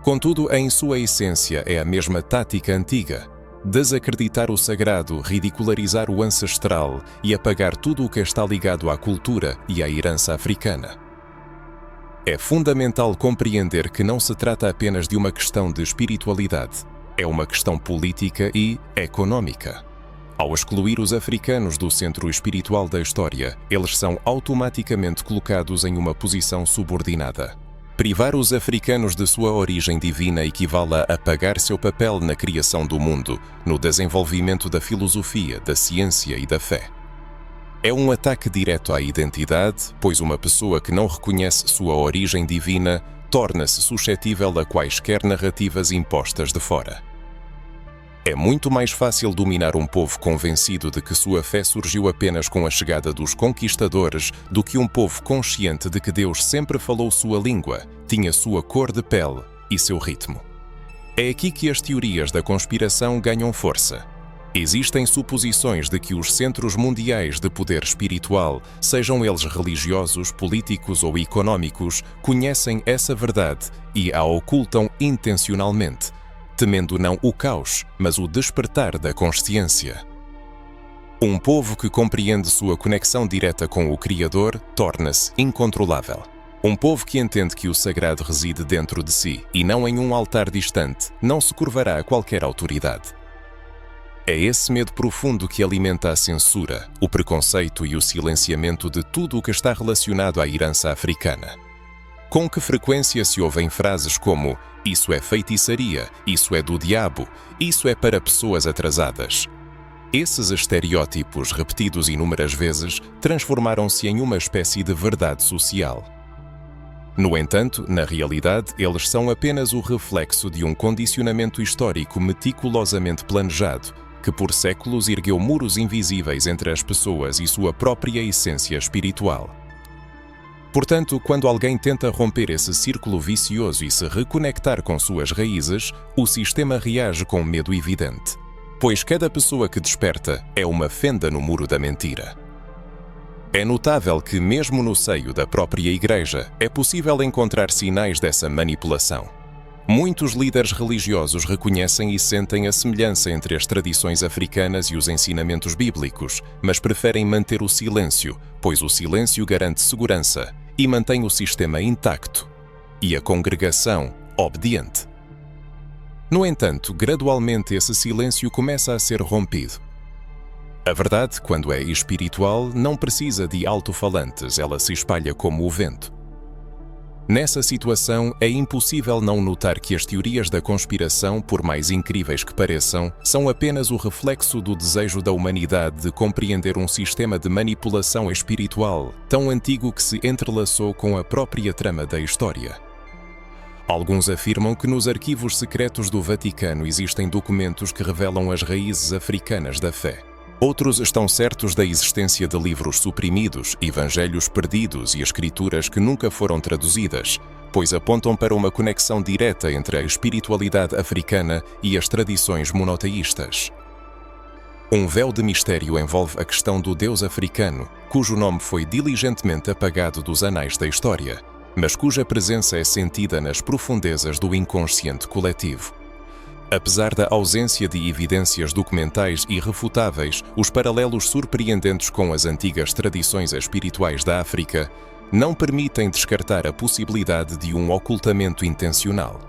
Contudo, em sua essência, é a mesma tática antiga: desacreditar o sagrado, ridicularizar o ancestral e apagar tudo o que está ligado à cultura e à herança africana. É fundamental compreender que não se trata apenas de uma questão de espiritualidade, é uma questão política e econômica. Ao excluir os africanos do centro espiritual da história, eles são automaticamente colocados em uma posição subordinada. Privar os africanos de sua origem divina equivale a apagar seu papel na criação do mundo, no desenvolvimento da filosofia, da ciência e da fé. É um ataque direto à identidade, pois uma pessoa que não reconhece sua origem divina torna-se suscetível a quaisquer narrativas impostas de fora. É muito mais fácil dominar um povo convencido de que sua fé surgiu apenas com a chegada dos conquistadores do que um povo consciente de que Deus sempre falou sua língua, tinha sua cor de pele e seu ritmo. É aqui que as teorias da conspiração ganham força. Existem suposições de que os centros mundiais de poder espiritual, sejam eles religiosos, políticos ou económicos, conhecem essa verdade e a ocultam intencionalmente, temendo não o caos, mas o despertar da consciência. Um povo que compreende sua conexão direta com o Criador torna-se incontrolável. Um povo que entende que o sagrado reside dentro de si e não em um altar distante, não se curvará a qualquer autoridade. É esse medo profundo que alimenta a censura, o preconceito e o silenciamento de tudo o que está relacionado à herança africana. Com que frequência se ouvem frases como "isso é feitiçaria", "isso é do diabo", "isso é para pessoas atrasadas"? Esses estereótipos, repetidos inúmeras vezes, transformaram-se em uma espécie de verdade social. No entanto, na realidade, eles são apenas o reflexo de um condicionamento histórico meticulosamente planejado, que por séculos ergueu muros invisíveis entre as pessoas e sua própria essência espiritual. Portanto, quando alguém tenta romper esse círculo vicioso e se reconectar com suas raízes, o sistema reage com medo evidente, pois cada pessoa que desperta é uma fenda no muro da mentira. É notável que, mesmo no seio da própria Igreja, é possível encontrar sinais dessa manipulação. Muitos líderes religiosos reconhecem e sentem a semelhança entre as tradições africanas e os ensinamentos bíblicos, mas preferem manter o silêncio, pois o silêncio garante segurança e mantém o sistema intacto, e a congregação obediente. No entanto, gradualmente esse silêncio começa a ser rompido. A verdade, quando é espiritual, não precisa de alto-falantes, ela se espalha como o vento. Nessa situação, é impossível não notar que as teorias da conspiração, por mais incríveis que pareçam, são apenas o reflexo do desejo da humanidade de compreender um sistema de manipulação espiritual tão antigo que se entrelaçou com a própria trama da história. Alguns afirmam que nos arquivos secretos do Vaticano existem documentos que revelam as raízes africanas da fé. Outros estão certos da existência de livros suprimidos, evangelhos perdidos e escrituras que nunca foram traduzidas, pois apontam para uma conexão direta entre a espiritualidade africana e as tradições monoteístas. Um véu de mistério envolve a questão do Deus africano, cujo nome foi diligentemente apagado dos anais da história, mas cuja presença é sentida nas profundezas do inconsciente coletivo. Apesar da ausência de evidências documentais irrefutáveis, os paralelos surpreendentes com as antigas tradições espirituais da África não permitem descartar a possibilidade de um ocultamento intencional.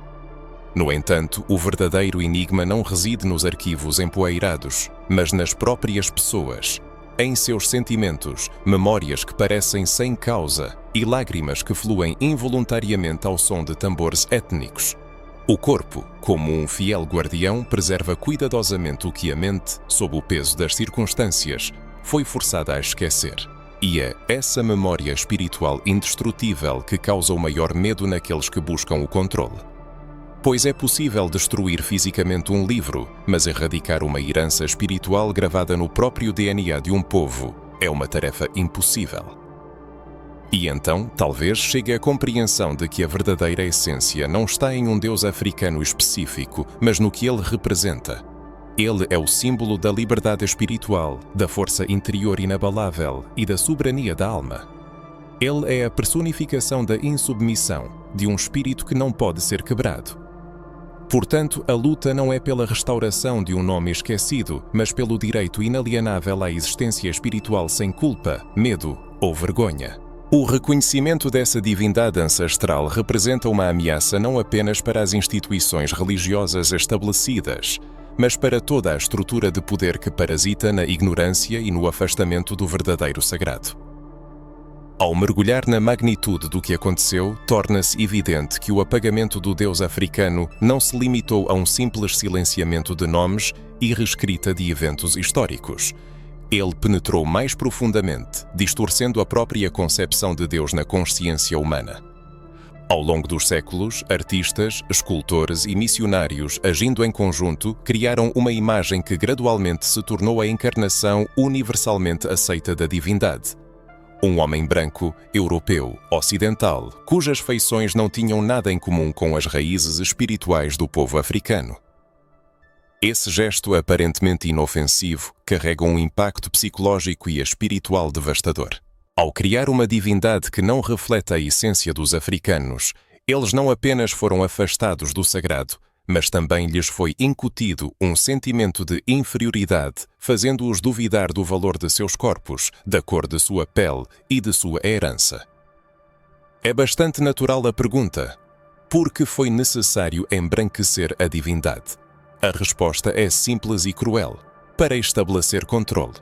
No entanto, o verdadeiro enigma não reside nos arquivos empoeirados, mas nas próprias pessoas, em seus sentimentos, memórias que parecem sem causa e lágrimas que fluem involuntariamente ao som de tambores étnicos. O corpo, como um fiel guardião, preserva cuidadosamente o que a mente, sob o peso das circunstâncias, foi forçada a esquecer. E é essa memória espiritual indestrutível que causa o maior medo naqueles que buscam o controle. Pois é possível destruir fisicamente um livro, mas erradicar uma herança espiritual gravada no próprio DNA de um povo é uma tarefa impossível. E então, talvez chegue à compreensão de que a verdadeira essência não está em um Deus africano específico, mas no que ele representa. Ele é o símbolo da liberdade espiritual, da força interior inabalável e da soberania da alma. Ele é a personificação da insubmissão, de um espírito que não pode ser quebrado. Portanto, a luta não é pela restauração de um nome esquecido, mas pelo direito inalienável à existência espiritual sem culpa, medo ou vergonha. O reconhecimento dessa divindade ancestral representa uma ameaça não apenas para as instituições religiosas estabelecidas, mas para toda a estrutura de poder que parasita na ignorância e no afastamento do verdadeiro sagrado. Ao mergulhar na magnitude do que aconteceu, torna-se evidente que o apagamento do Deus africano não se limitou a um simples silenciamento de nomes e reescrita de eventos históricos. Ele penetrou mais profundamente, distorcendo a própria concepção de Deus na consciência humana. Ao longo dos séculos, artistas, escultores e missionários, agindo em conjunto, criaram uma imagem que gradualmente se tornou a encarnação universalmente aceita da divindade. Um homem branco, europeu, ocidental, cujas feições não tinham nada em comum com as raízes espirituais do povo africano. Esse gesto aparentemente inofensivo carrega um impacto psicológico e espiritual devastador. Ao criar uma divindade que não reflete a essência dos africanos, eles não apenas foram afastados do sagrado, mas também lhes foi incutido um sentimento de inferioridade, fazendo-os duvidar do valor de seus corpos, da cor de sua pele e de sua herança. É bastante natural a pergunta: por que foi necessário embranquecer a divindade? A resposta é simples e cruel: para estabelecer controle.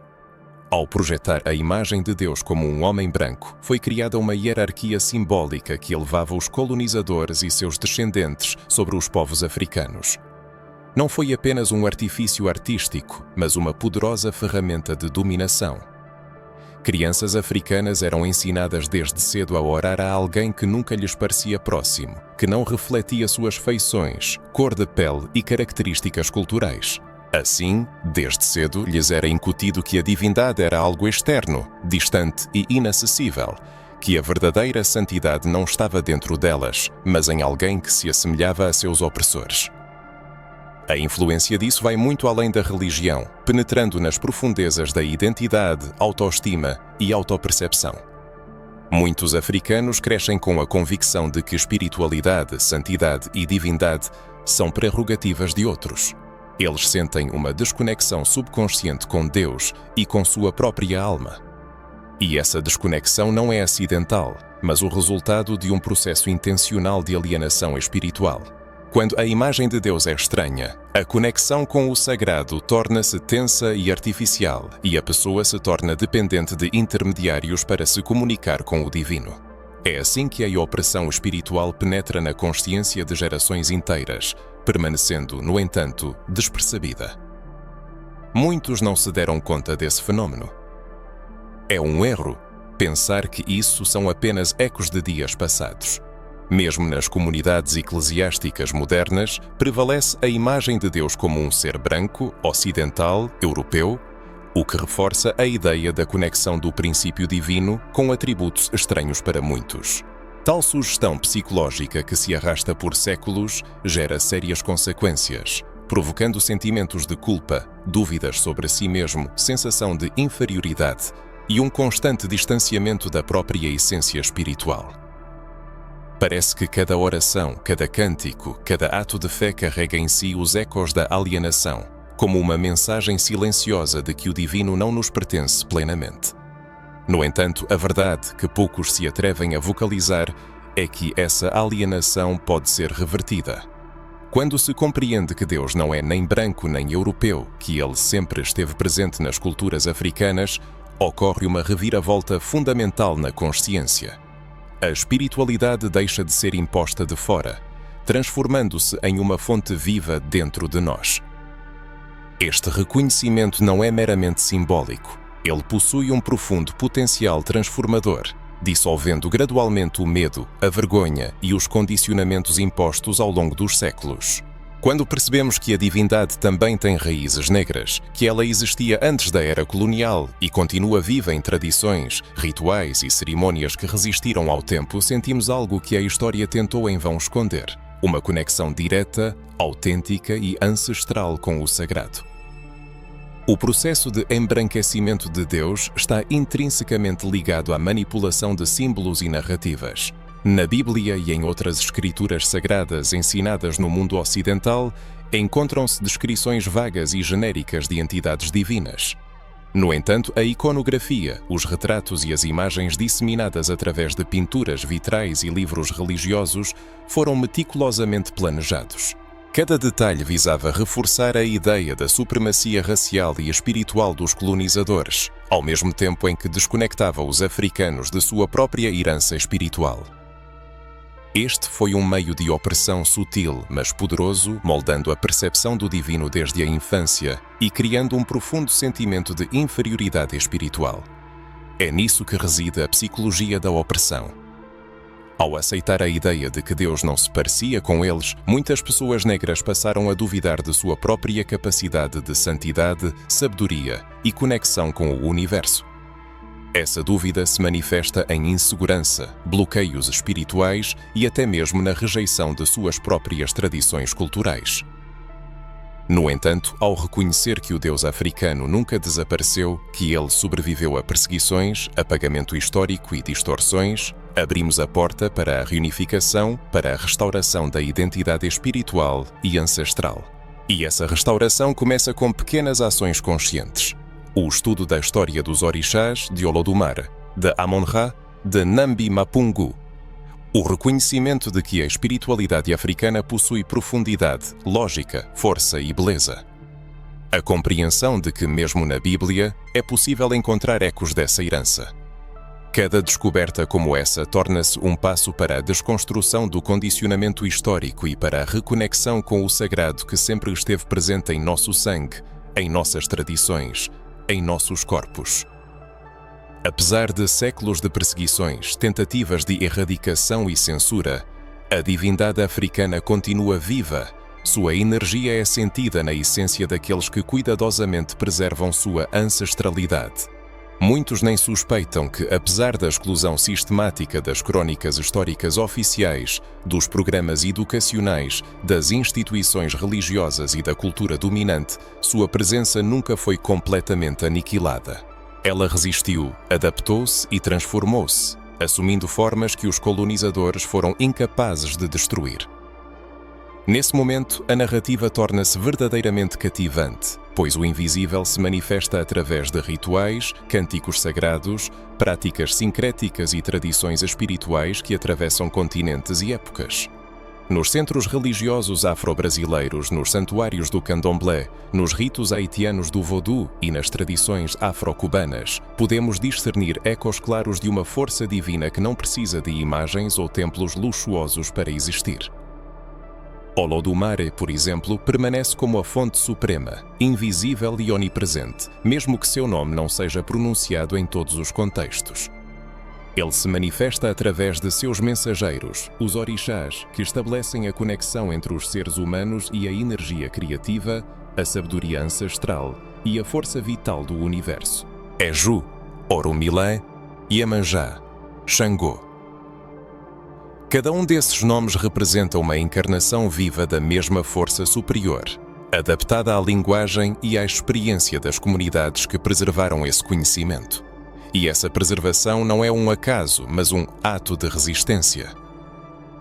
Ao projetar a imagem de Deus como um homem branco, foi criada uma hierarquia simbólica que elevava os colonizadores e seus descendentes sobre os povos africanos. Não foi apenas um artifício artístico, mas uma poderosa ferramenta de dominação. Crianças africanas eram ensinadas desde cedo a orar a alguém que nunca lhes parecia próximo, que não refletia suas feições, cor de pele e características culturais. Assim, desde cedo lhes era incutido que a divindade era algo externo, distante e inacessível, que a verdadeira santidade não estava dentro delas, mas em alguém que se assemelhava a seus opressores. A influência disso vai muito além da religião, penetrando nas profundezas da identidade, autoestima e autopercepção. Muitos africanos crescem com a convicção de que espiritualidade, santidade e divindade são prerrogativas de outros. Eles sentem uma desconexão subconsciente com Deus e com sua própria alma. E essa desconexão não é acidental, mas o resultado de um processo intencional de alienação espiritual. Quando a imagem de Deus é estranha, a conexão com o sagrado torna-se tensa e artificial, e a pessoa se torna dependente de intermediários para se comunicar com o divino. É assim que a opressão espiritual penetra na consciência de gerações inteiras, permanecendo, no entanto, despercebida. Muitos não se deram conta desse fenômeno. É um erro pensar que isso são apenas ecos de dias passados. Mesmo nas comunidades eclesiásticas modernas, prevalece a imagem de Deus como um ser branco, ocidental, europeu, o que reforça a ideia da conexão do princípio divino com atributos estranhos para muitos. Tal sugestão psicológica que se arrasta por séculos gera sérias consequências, provocando sentimentos de culpa, dúvidas sobre si mesmo, sensação de inferioridade e um constante distanciamento da própria essência espiritual. Parece que cada oração, cada cântico, cada ato de fé carrega em si os ecos da alienação, como uma mensagem silenciosa de que o divino não nos pertence plenamente. No entanto, a verdade que poucos se atrevem a vocalizar é que essa alienação pode ser revertida. Quando se compreende que Deus não é nem branco nem europeu, que ele sempre esteve presente nas culturas africanas, ocorre uma reviravolta fundamental na consciência. A espiritualidade deixa de ser imposta de fora, transformando-se em uma fonte viva dentro de nós. Este reconhecimento não é meramente simbólico. Ele possui um profundo potencial transformador, dissolvendo gradualmente o medo, a vergonha e os condicionamentos impostos ao longo dos séculos. Quando percebemos que a divindade também tem raízes negras, que ela existia antes da era colonial e continua viva em tradições, rituais e cerimônias que resistiram ao tempo, sentimos algo que a história tentou em vão esconder: uma conexão direta, autêntica e ancestral com o sagrado. O processo de embranquecimento de Deus está intrinsecamente ligado à manipulação de símbolos e narrativas. Na Bíblia e em outras escrituras sagradas ensinadas no mundo ocidental, encontram-se descrições vagas e genéricas de entidades divinas. No entanto, a iconografia, os retratos e as imagens disseminadas através de pinturas, vitrais e livros religiosos foram meticulosamente planejados. Cada detalhe visava reforçar a ideia da supremacia racial e espiritual dos colonizadores, ao mesmo tempo em que desconectava os africanos de sua própria herança espiritual. Este foi um meio de opressão sutil, mas poderoso, moldando a percepção do divino desde a infância e criando um profundo sentimento de inferioridade espiritual. É nisso que reside a psicologia da opressão. Ao aceitar a ideia de que Deus não se parecia com eles, muitas pessoas negras passaram a duvidar de sua própria capacidade de santidade, sabedoria e conexão com o universo. Essa dúvida se manifesta em insegurança, bloqueios espirituais e até mesmo na rejeição de suas próprias tradições culturais. No entanto, ao reconhecer que o Deus africano nunca desapareceu, que ele sobreviveu a perseguições, apagamento histórico e distorções, abrimos a porta para a reunificação, para a restauração da identidade espiritual e ancestral. E essa restauração começa com pequenas ações conscientes. O estudo da história dos orixás de Olodumare, de Amon-Ra, de Nambi-Mapungu. O reconhecimento de que a espiritualidade africana possui profundidade, lógica, força e beleza. A compreensão de que, mesmo na Bíblia, é possível encontrar ecos dessa herança. Cada descoberta como essa torna-se um passo para a desconstrução do condicionamento histórico e para a reconexão com o sagrado que sempre esteve presente em nosso sangue, em nossas tradições, em nossos corpos. Apesar de séculos de perseguições, tentativas de erradicação e censura, a divindade africana continua viva, Sua energia é sentida na essência daqueles que cuidadosamente preservam sua ancestralidade. Muitos nem suspeitam que, apesar da exclusão sistemática das crónicas históricas oficiais, dos programas educacionais, das instituições religiosas e da cultura dominante, sua presença nunca foi completamente aniquilada. Ela resistiu, adaptou-se e transformou-se, assumindo formas que os colonizadores foram incapazes de destruir. Nesse momento, a narrativa torna-se verdadeiramente cativante, pois o invisível se manifesta através de rituais, cânticos sagrados, práticas sincréticas e tradições espirituais que atravessam continentes e épocas. Nos centros religiosos afro-brasileiros, nos santuários do candomblé, nos ritos haitianos do vodú e nas tradições afro-cubanas, podemos discernir ecos claros de uma força divina que não precisa de imagens ou templos luxuosos para existir. Olodumare, por exemplo, permanece como a fonte suprema, invisível e onipresente, mesmo que seu nome não seja pronunciado em todos os contextos. Ele se manifesta através de seus mensageiros, os orixás, que estabelecem a conexão entre os seres humanos e a energia criativa, a sabedoria ancestral e a força vital do universo. Exu, Orunmilé, Iemanjá, Xangô. Cada um desses nomes representa uma encarnação viva da mesma força superior, adaptada à linguagem e à experiência das comunidades que preservaram esse conhecimento. E essa preservação não é um acaso, mas um ato de resistência.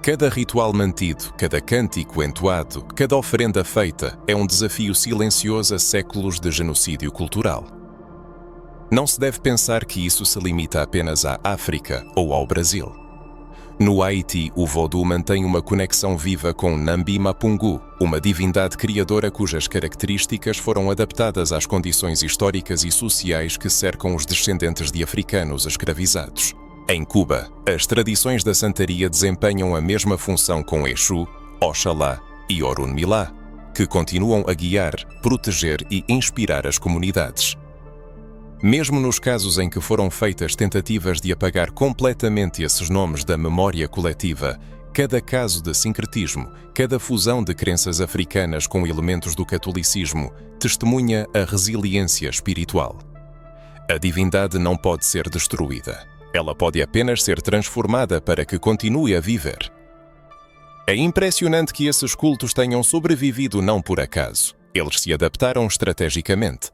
Cada ritual mantido, cada cântico entoado, cada oferenda feita é um desafio silencioso a séculos de genocídio cultural. Não se deve pensar que isso se limita apenas à África ou ao Brasil. No Haiti, o vodú mantém uma conexão viva com Nambi Mapungu, uma divindade criadora cujas características foram adaptadas às condições históricas e sociais que cercam os descendentes de africanos escravizados. Em Cuba, as tradições da santaria desempenham a mesma função com Exu, Oxalá e Orunmilá, que continuam a guiar, proteger e inspirar as comunidades. Mesmo nos casos em que foram feitas tentativas de apagar completamente esses nomes da memória coletiva, cada caso de sincretismo, cada fusão de crenças africanas com elementos do catolicismo, testemunha a resiliência espiritual. A divindade não pode ser destruída. Ela pode apenas ser transformada para que continue a viver. É impressionante que esses cultos tenham sobrevivido não por acaso. Eles se adaptaram estrategicamente.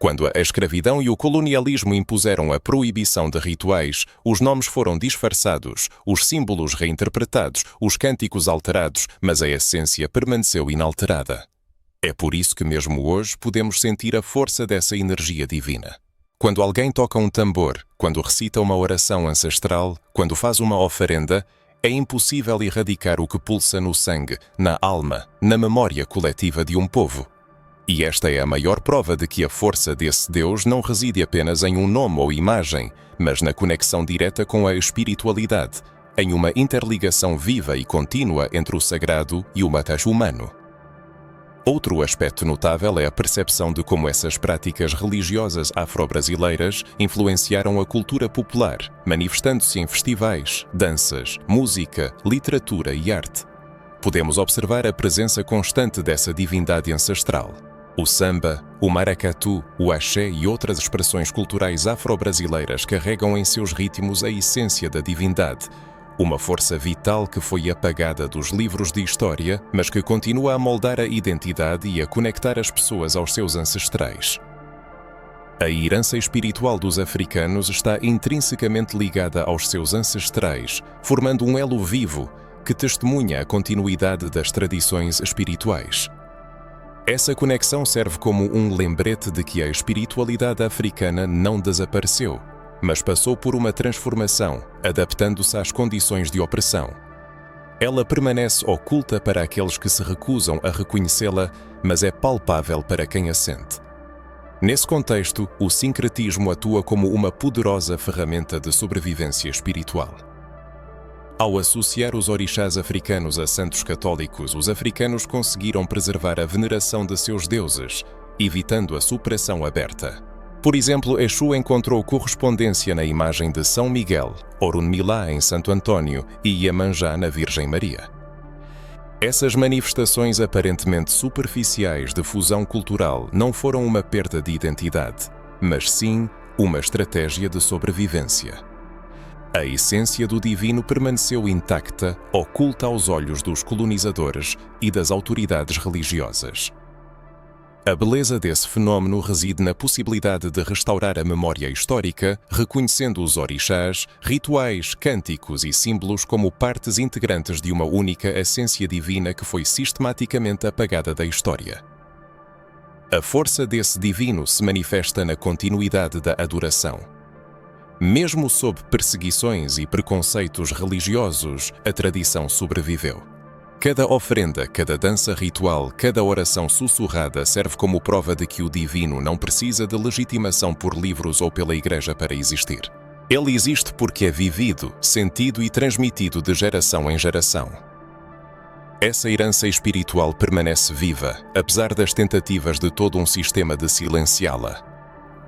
Quando a escravidão e o colonialismo impuseram a proibição de rituais, os nomes foram disfarçados, os símbolos reinterpretados, os cânticos alterados, mas a essência permaneceu inalterada. É por isso que mesmo hoje podemos sentir a força dessa energia divina. Quando alguém toca um tambor, quando recita uma oração ancestral, quando faz uma oferenda, é impossível erradicar o que pulsa no sangue, na alma, na memória coletiva de um povo. E esta é a maior prova de que a força desse Deus não reside apenas em um nome ou imagem, mas na conexão direta com a espiritualidade, em uma interligação viva e contínua entre o sagrado e o matage humano. Outro aspecto notável é a percepção de como essas práticas religiosas afro-brasileiras influenciaram a cultura popular, manifestando-se em festivais, danças, música, literatura e arte. Podemos observar a presença constante dessa divindade ancestral. O samba, o maracatu, o axé e outras expressões culturais afro-brasileiras carregam em seus ritmos a essência da divindade, uma força vital que foi apagada dos livros de história, mas que continua a moldar a identidade e a conectar as pessoas aos seus ancestrais. A herança espiritual dos africanos está intrinsecamente ligada aos seus ancestrais, formando um elo vivo que testemunha a continuidade das tradições espirituais. Essa conexão serve como um lembrete de que a espiritualidade africana não desapareceu, mas passou por uma transformação, adaptando-se às condições de opressão. Ela permanece oculta para aqueles que se recusam a reconhecê-la, mas é palpável para quem a sente. Nesse contexto, o sincretismo atua como uma poderosa ferramenta de sobrevivência espiritual. Ao associar os orixás africanos a santos católicos, os africanos conseguiram preservar a veneração de seus deuses, evitando a supressão aberta. Por exemplo, Exu encontrou correspondência na imagem de São Miguel, Orunmilá em Santo Antônio e Iemanjá na Virgem Maria. Essas manifestações aparentemente superficiais de fusão cultural não foram uma perda de identidade, mas sim uma estratégia de sobrevivência. A essência do divino permaneceu intacta, oculta aos olhos dos colonizadores e das autoridades religiosas. A beleza desse fenómeno reside na possibilidade de restaurar a memória histórica, reconhecendo os orixás, rituais, cânticos e símbolos como partes integrantes de uma única essência divina que foi sistematicamente apagada da história. A força desse divino se manifesta na continuidade da adoração. Mesmo sob perseguições e preconceitos religiosos, a tradição sobreviveu. Cada oferenda, cada dança ritual, cada oração sussurrada serve como prova de que o divino não precisa de legitimação por livros ou pela igreja para existir. Ele existe porque é vivido, sentido e transmitido de geração em geração. Essa herança espiritual permanece viva, apesar das tentativas de todo um sistema de silenciá-la.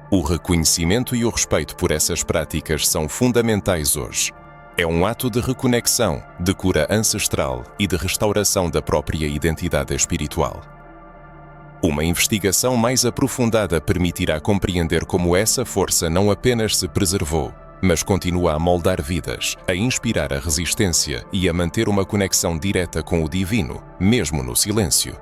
O reconhecimento e o respeito por essas práticas são fundamentais hoje. É um ato de reconexão, de cura ancestral e de restauração da própria identidade espiritual. Uma investigação mais aprofundada permitirá compreender como essa força não apenas se preservou, mas continua a moldar vidas, a inspirar a resistência e a manter uma conexão direta com o divino, mesmo no silêncio.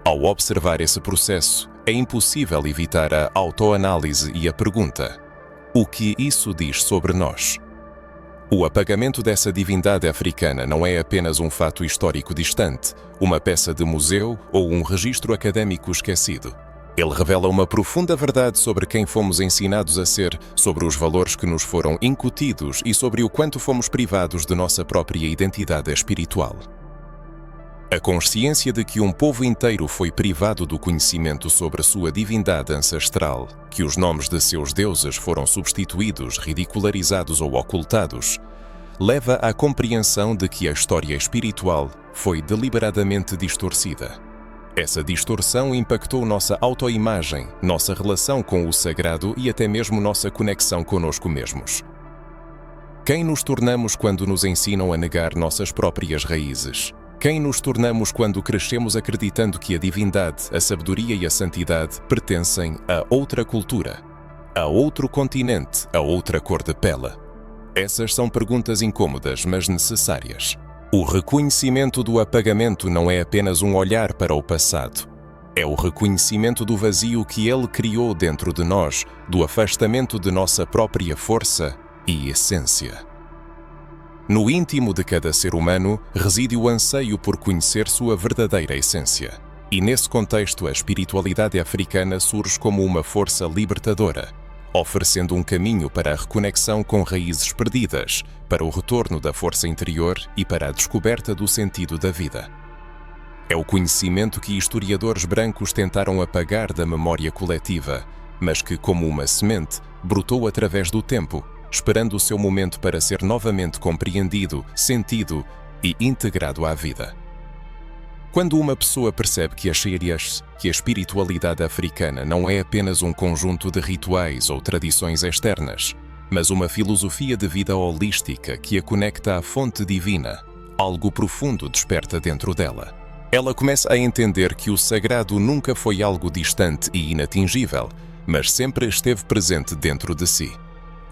Ao observar esse processo, é impossível evitar a autoanálise e a pergunta: o que isso diz sobre nós? O apagamento dessa divindade africana não é apenas um fato histórico distante, uma peça de museu ou um registro académico esquecido. Ele revela uma profunda verdade sobre quem fomos ensinados a ser, sobre os valores que nos foram incutidos e sobre o quanto fomos privados de nossa própria identidade espiritual. A consciência de que um povo inteiro foi privado do conhecimento sobre a sua divindade ancestral, que os nomes de seus deuses foram substituídos, ridicularizados ou ocultados, leva à compreensão de que a história espiritual foi deliberadamente distorcida. Essa distorção impactou nossa autoimagem, nossa relação com o sagrado e até mesmo nossa conexão conosco mesmos. Quem nos tornamos quando nos ensinam a negar nossas próprias raízes? Quem nos tornamos quando crescemos acreditando que a divindade, a sabedoria e a santidade pertencem a outra cultura, a outro continente, a outra cor de pele? Essas são perguntas incômodas, mas necessárias. O reconhecimento do apagamento não é apenas um olhar para o passado. É o reconhecimento do vazio que ele criou dentro de nós, do afastamento de nossa própria força e essência. No íntimo de cada ser humano reside o anseio por conhecer sua verdadeira essência. E nesse contexto, a espiritualidade africana surge como uma força libertadora, oferecendo um caminho para a reconexão com raízes perdidas, para o retorno da força interior e para a descoberta do sentido da vida. É o conhecimento que historiadores brancos tentaram apagar da memória coletiva, mas que, como uma semente, brotou através do tempo, esperando o seu momento para ser novamente compreendido, sentido e integrado à vida. Quando uma pessoa percebe que a espiritualidade africana não é apenas um conjunto de rituais ou tradições externas, mas uma filosofia de vida holística que a conecta à fonte divina, algo profundo desperta dentro dela. Ela começa a entender que o sagrado nunca foi algo distante e inatingível, mas sempre esteve presente dentro de si.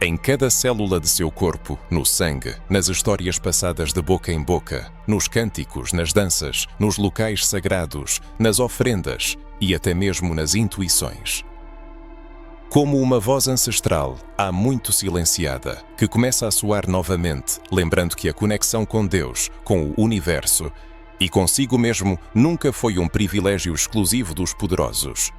Em cada célula de seu corpo, no sangue, nas histórias passadas de boca em boca, nos cânticos, nas danças, nos locais sagrados, nas ofrendas e até mesmo nas intuições. Como uma voz ancestral, há muito silenciada, que começa a soar novamente, lembrando que a conexão com Deus, com o universo e consigo mesmo nunca foi um privilégio exclusivo dos poderosos.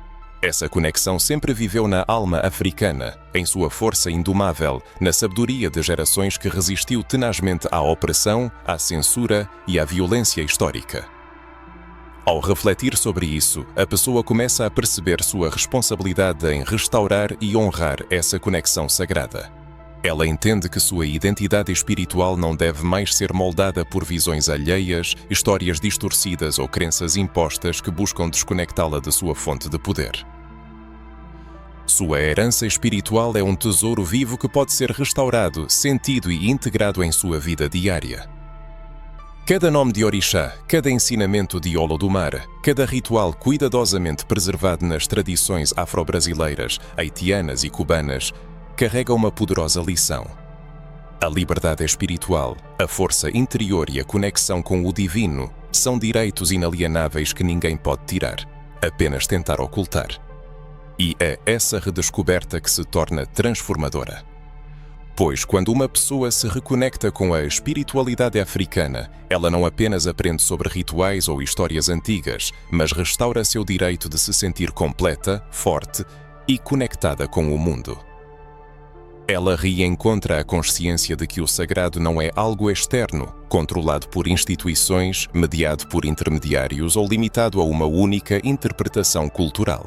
Essa conexão sempre viveu na alma africana, em sua força indomável, na sabedoria de gerações que resistiu tenazmente à opressão, à censura e à violência histórica. Ao refletir sobre isso, a pessoa começa a perceber sua responsabilidade em restaurar e honrar essa conexão sagrada. Ela entende que sua identidade espiritual não deve mais ser moldada por visões alheias, histórias distorcidas ou crenças impostas que buscam desconectá-la de sua fonte de poder. Sua herança espiritual é um tesouro vivo que pode ser restaurado, sentido e integrado em sua vida diária. Cada nome de orixá, cada ensinamento de Olodumare, cada ritual cuidadosamente preservado nas tradições afro-brasileiras, haitianas e cubanas, carrega uma poderosa lição. A liberdade espiritual, a força interior e a conexão com o divino são direitos inalienáveis que ninguém pode tirar, apenas tentar ocultar. E é essa redescoberta que se torna transformadora. Pois quando uma pessoa se reconecta com a espiritualidade africana, ela não apenas aprende sobre rituais ou histórias antigas, mas restaura seu direito de se sentir completa, forte e conectada com o mundo. Ela reencontra a consciência de que o sagrado não é algo externo, controlado por instituições, mediado por intermediários ou limitado a uma única interpretação cultural.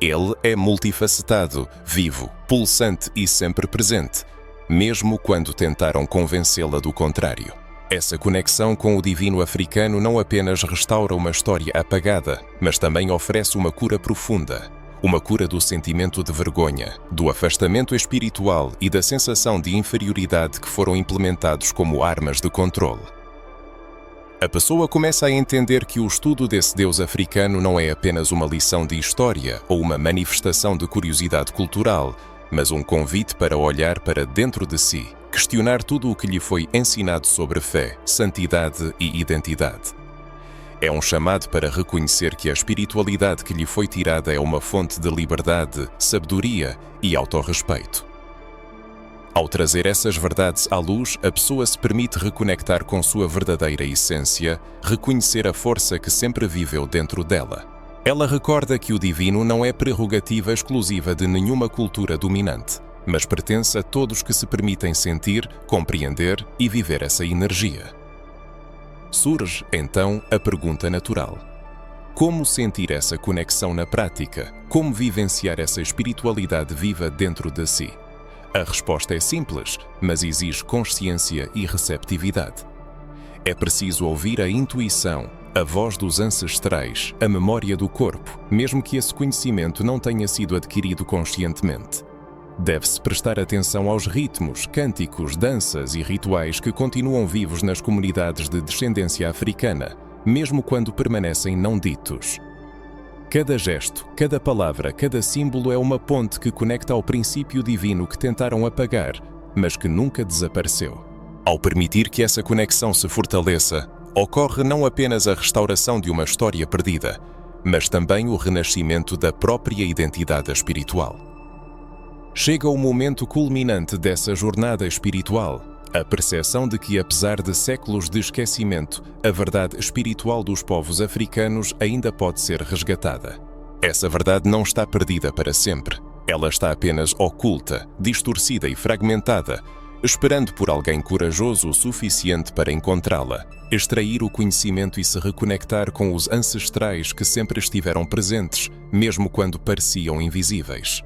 Ele é multifacetado, vivo, pulsante e sempre presente, mesmo quando tentaram convencê-la do contrário. Essa conexão com o divino africano não apenas restaura uma história apagada, mas também oferece uma cura profunda. Uma cura do sentimento de vergonha, do afastamento espiritual e da sensação de inferioridade que foram implementados como armas de controle. A pessoa começa a entender que o estudo desse Deus africano não é apenas uma lição de história ou uma manifestação de curiosidade cultural, mas um convite para olhar para dentro de si, questionar tudo o que lhe foi ensinado sobre fé, santidade e identidade. É um chamado para reconhecer que a espiritualidade que lhe foi tirada é uma fonte de liberdade, sabedoria e autorrespeito. Ao trazer essas verdades à luz, a pessoa se permite reconectar com sua verdadeira essência, reconhecer a força que sempre viveu dentro dela. Ela recorda que o divino não é prerrogativa exclusiva de nenhuma cultura dominante, mas pertence a todos que se permitem sentir, compreender e viver essa energia. Surge, então, a pergunta natural: como sentir essa conexão na prática? Como vivenciar essa espiritualidade viva dentro de si? A resposta é simples, mas exige consciência e receptividade. É preciso ouvir a intuição, a voz dos ancestrais, a memória do corpo, mesmo que esse conhecimento não tenha sido adquirido conscientemente. Deve-se prestar atenção aos ritmos, cânticos, danças e rituais que continuam vivos nas comunidades de descendência africana, mesmo quando permanecem não ditos. Cada gesto, cada palavra, cada símbolo é uma ponte que conecta ao princípio divino que tentaram apagar, mas que nunca desapareceu. Ao permitir que essa conexão se fortaleça, ocorre não apenas a restauração de uma história perdida, mas também o renascimento da própria identidade espiritual. Chega o momento culminante dessa jornada espiritual, a percepção de que, apesar de séculos de esquecimento, a verdade espiritual dos povos africanos ainda pode ser resgatada. Essa verdade não está perdida para sempre. Ela está apenas oculta, distorcida e fragmentada, esperando por alguém corajoso o suficiente para encontrá-la, extrair o conhecimento e se reconectar com os ancestrais que sempre estiveram presentes, mesmo quando pareciam invisíveis.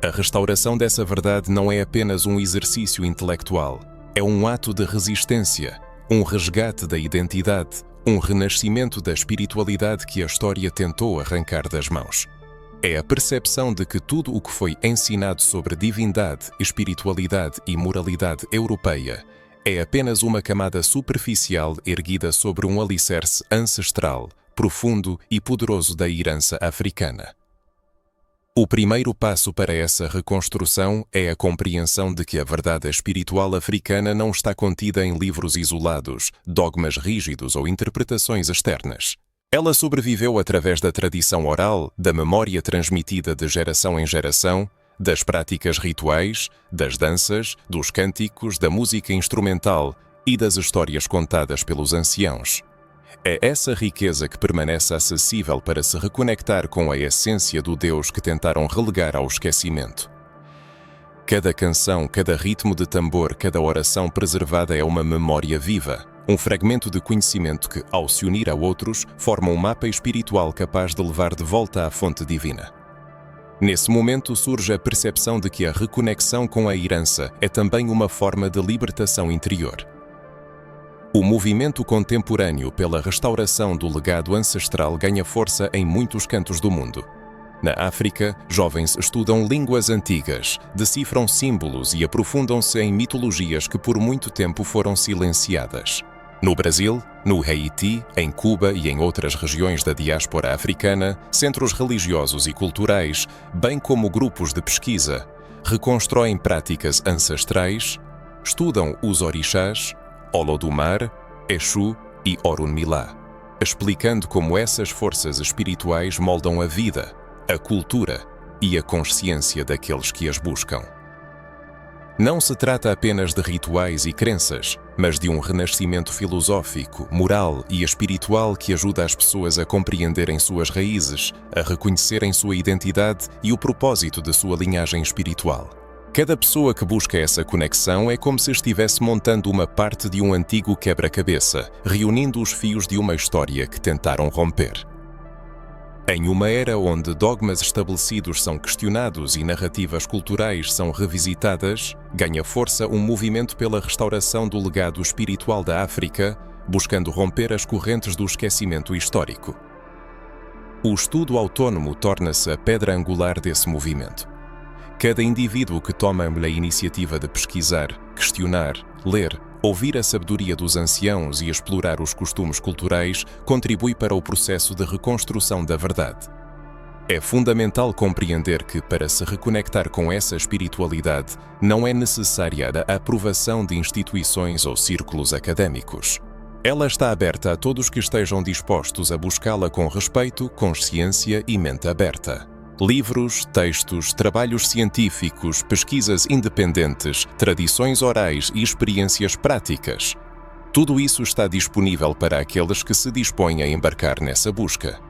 A restauração dessa verdade não é apenas um exercício intelectual, é um ato de resistência, um resgate da identidade, um renascimento da espiritualidade que a história tentou arrancar das mãos. É a percepção de que tudo o que foi ensinado sobre divindade, espiritualidade e moralidade europeia é apenas uma camada superficial erguida sobre um alicerce ancestral, profundo e poderoso da herança africana. O primeiro passo para essa reconstrução é a compreensão de que a verdade espiritual africana não está contida em livros isolados, dogmas rígidos ou interpretações externas. Ela sobreviveu através da tradição oral, da memória transmitida de geração em geração, das práticas rituais, das danças, dos cânticos, da música instrumental e das histórias contadas pelos anciãos. É essa riqueza que permanece acessível para se reconectar com a essência do Deus que tentaram relegar ao esquecimento. Cada canção, cada ritmo de tambor, cada oração preservada é uma memória viva, um fragmento de conhecimento que, ao se unir a outros, forma um mapa espiritual capaz de levar de volta à fonte divina. Nesse momento surge a percepção de que a reconexão com a herança é também uma forma de libertação interior. O movimento contemporâneo pela restauração do legado ancestral ganha força em muitos cantos do mundo. Na África, jovens estudam línguas antigas, decifram símbolos e aprofundam-se em mitologias que por muito tempo foram silenciadas. No Brasil, no Haiti, em Cuba e em outras regiões da diáspora africana, centros religiosos e culturais, bem como grupos de pesquisa, reconstroem práticas ancestrais, estudam os orixás, Olodumare, Exu e Orunmila, explicando como essas forças espirituais moldam a vida, a cultura e a consciência daqueles que as buscam. Não se trata apenas de rituais e crenças, mas de um renascimento filosófico, moral e espiritual que ajuda as pessoas a compreenderem suas raízes, a reconhecerem sua identidade e o propósito de sua linhagem espiritual. Cada pessoa que busca essa conexão é como se estivesse montando uma parte de um antigo quebra-cabeça, reunindo os fios de uma história que tentaram romper. Em uma era onde dogmas estabelecidos são questionados e narrativas culturais são revisitadas, ganha força um movimento pela restauração do legado espiritual da África, buscando romper as correntes do esquecimento histórico. O estudo autônomo torna-se a pedra angular desse movimento. Cada indivíduo que toma a iniciativa de pesquisar, questionar, ler, ouvir a sabedoria dos anciãos e explorar os costumes culturais contribui para o processo de reconstrução da verdade. É fundamental compreender que, para se reconectar com essa espiritualidade, não é necessária a aprovação de instituições ou círculos académicos. Ela está aberta a todos que estejam dispostos a buscá-la com respeito, consciência e mente aberta. Livros, textos, trabalhos científicos, pesquisas independentes, tradições orais e experiências práticas. Tudo isso está disponível para aqueles que se dispõem a embarcar nessa busca.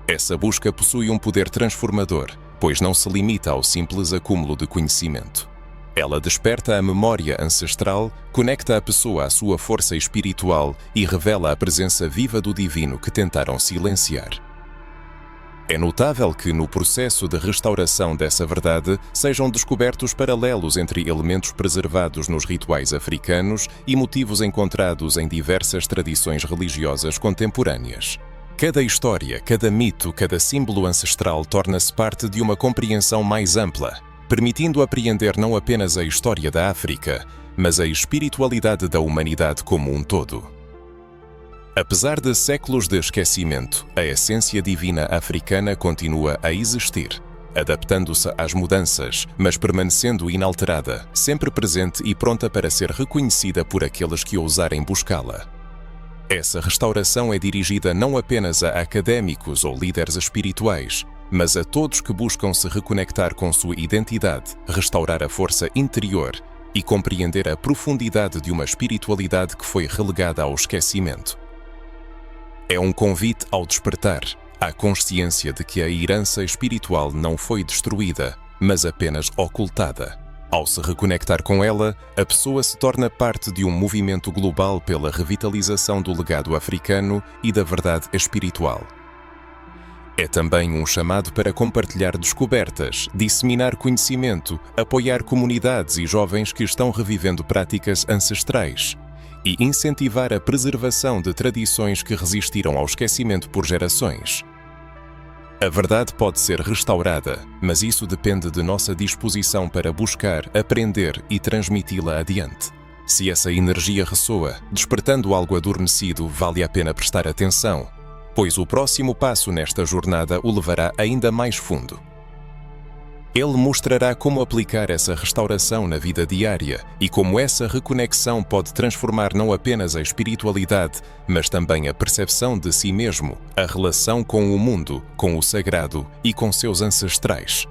Essa busca possui um poder transformador, pois não se limita ao simples acúmulo de conhecimento. Ela desperta a memória ancestral, conecta a pessoa à sua força espiritual e revela a presença viva do divino que tentaram silenciar. É notável que, no processo de restauração dessa verdade, sejam descobertos paralelos entre elementos preservados nos rituais africanos e motivos encontrados em diversas tradições religiosas contemporâneas. Cada história, cada mito, cada símbolo ancestral torna-se parte de uma compreensão mais ampla, permitindo apreender não apenas a história da África, mas a espiritualidade da humanidade como um todo. Apesar de séculos de esquecimento, a essência divina africana continua a existir, adaptando-se às mudanças, mas permanecendo inalterada, sempre presente e pronta para ser reconhecida por aqueles que ousarem buscá-la. Essa restauração é dirigida não apenas a académicos ou líderes espirituais, mas a todos que buscam se reconectar com sua identidade, restaurar a força interior e compreender a profundidade de uma espiritualidade que foi relegada ao esquecimento. É um convite ao despertar, à consciência de que a herança espiritual não foi destruída, mas apenas ocultada. Ao se reconectar com ela, a pessoa se torna parte de um movimento global pela revitalização do legado africano e da verdade espiritual. É também um chamado para compartilhar descobertas, disseminar conhecimento, apoiar comunidades e jovens que estão revivendo práticas ancestrais e incentivar a preservação de tradições que resistiram ao esquecimento por gerações. A verdade pode ser restaurada, mas isso depende de nossa disposição para buscar, aprender e transmiti-la adiante. Se essa energia ressoa, despertando algo adormecido, vale a pena prestar atenção, pois o próximo passo nesta jornada o levará ainda mais fundo. Ele mostrará como aplicar essa restauração na vida diária e como essa reconexão pode transformar não apenas a espiritualidade, mas também a percepção de si mesmo, a relação com o mundo, com o sagrado e com seus ancestrais.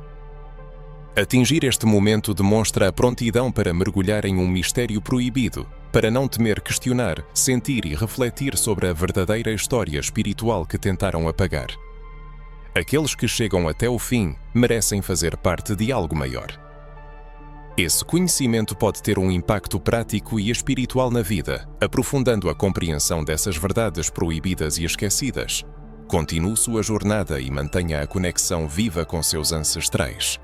Atingir este momento demonstra a prontidão para mergulhar em um mistério proibido, para não temer questionar, sentir e refletir sobre a verdadeira história espiritual que tentaram apagar. Aqueles que chegam até o fim merecem fazer parte de algo maior. Esse conhecimento pode ter um impacto prático e espiritual na vida, aprofundando a compreensão dessas verdades proibidas e esquecidas. Continue sua jornada e mantenha a conexão viva com seus ancestrais.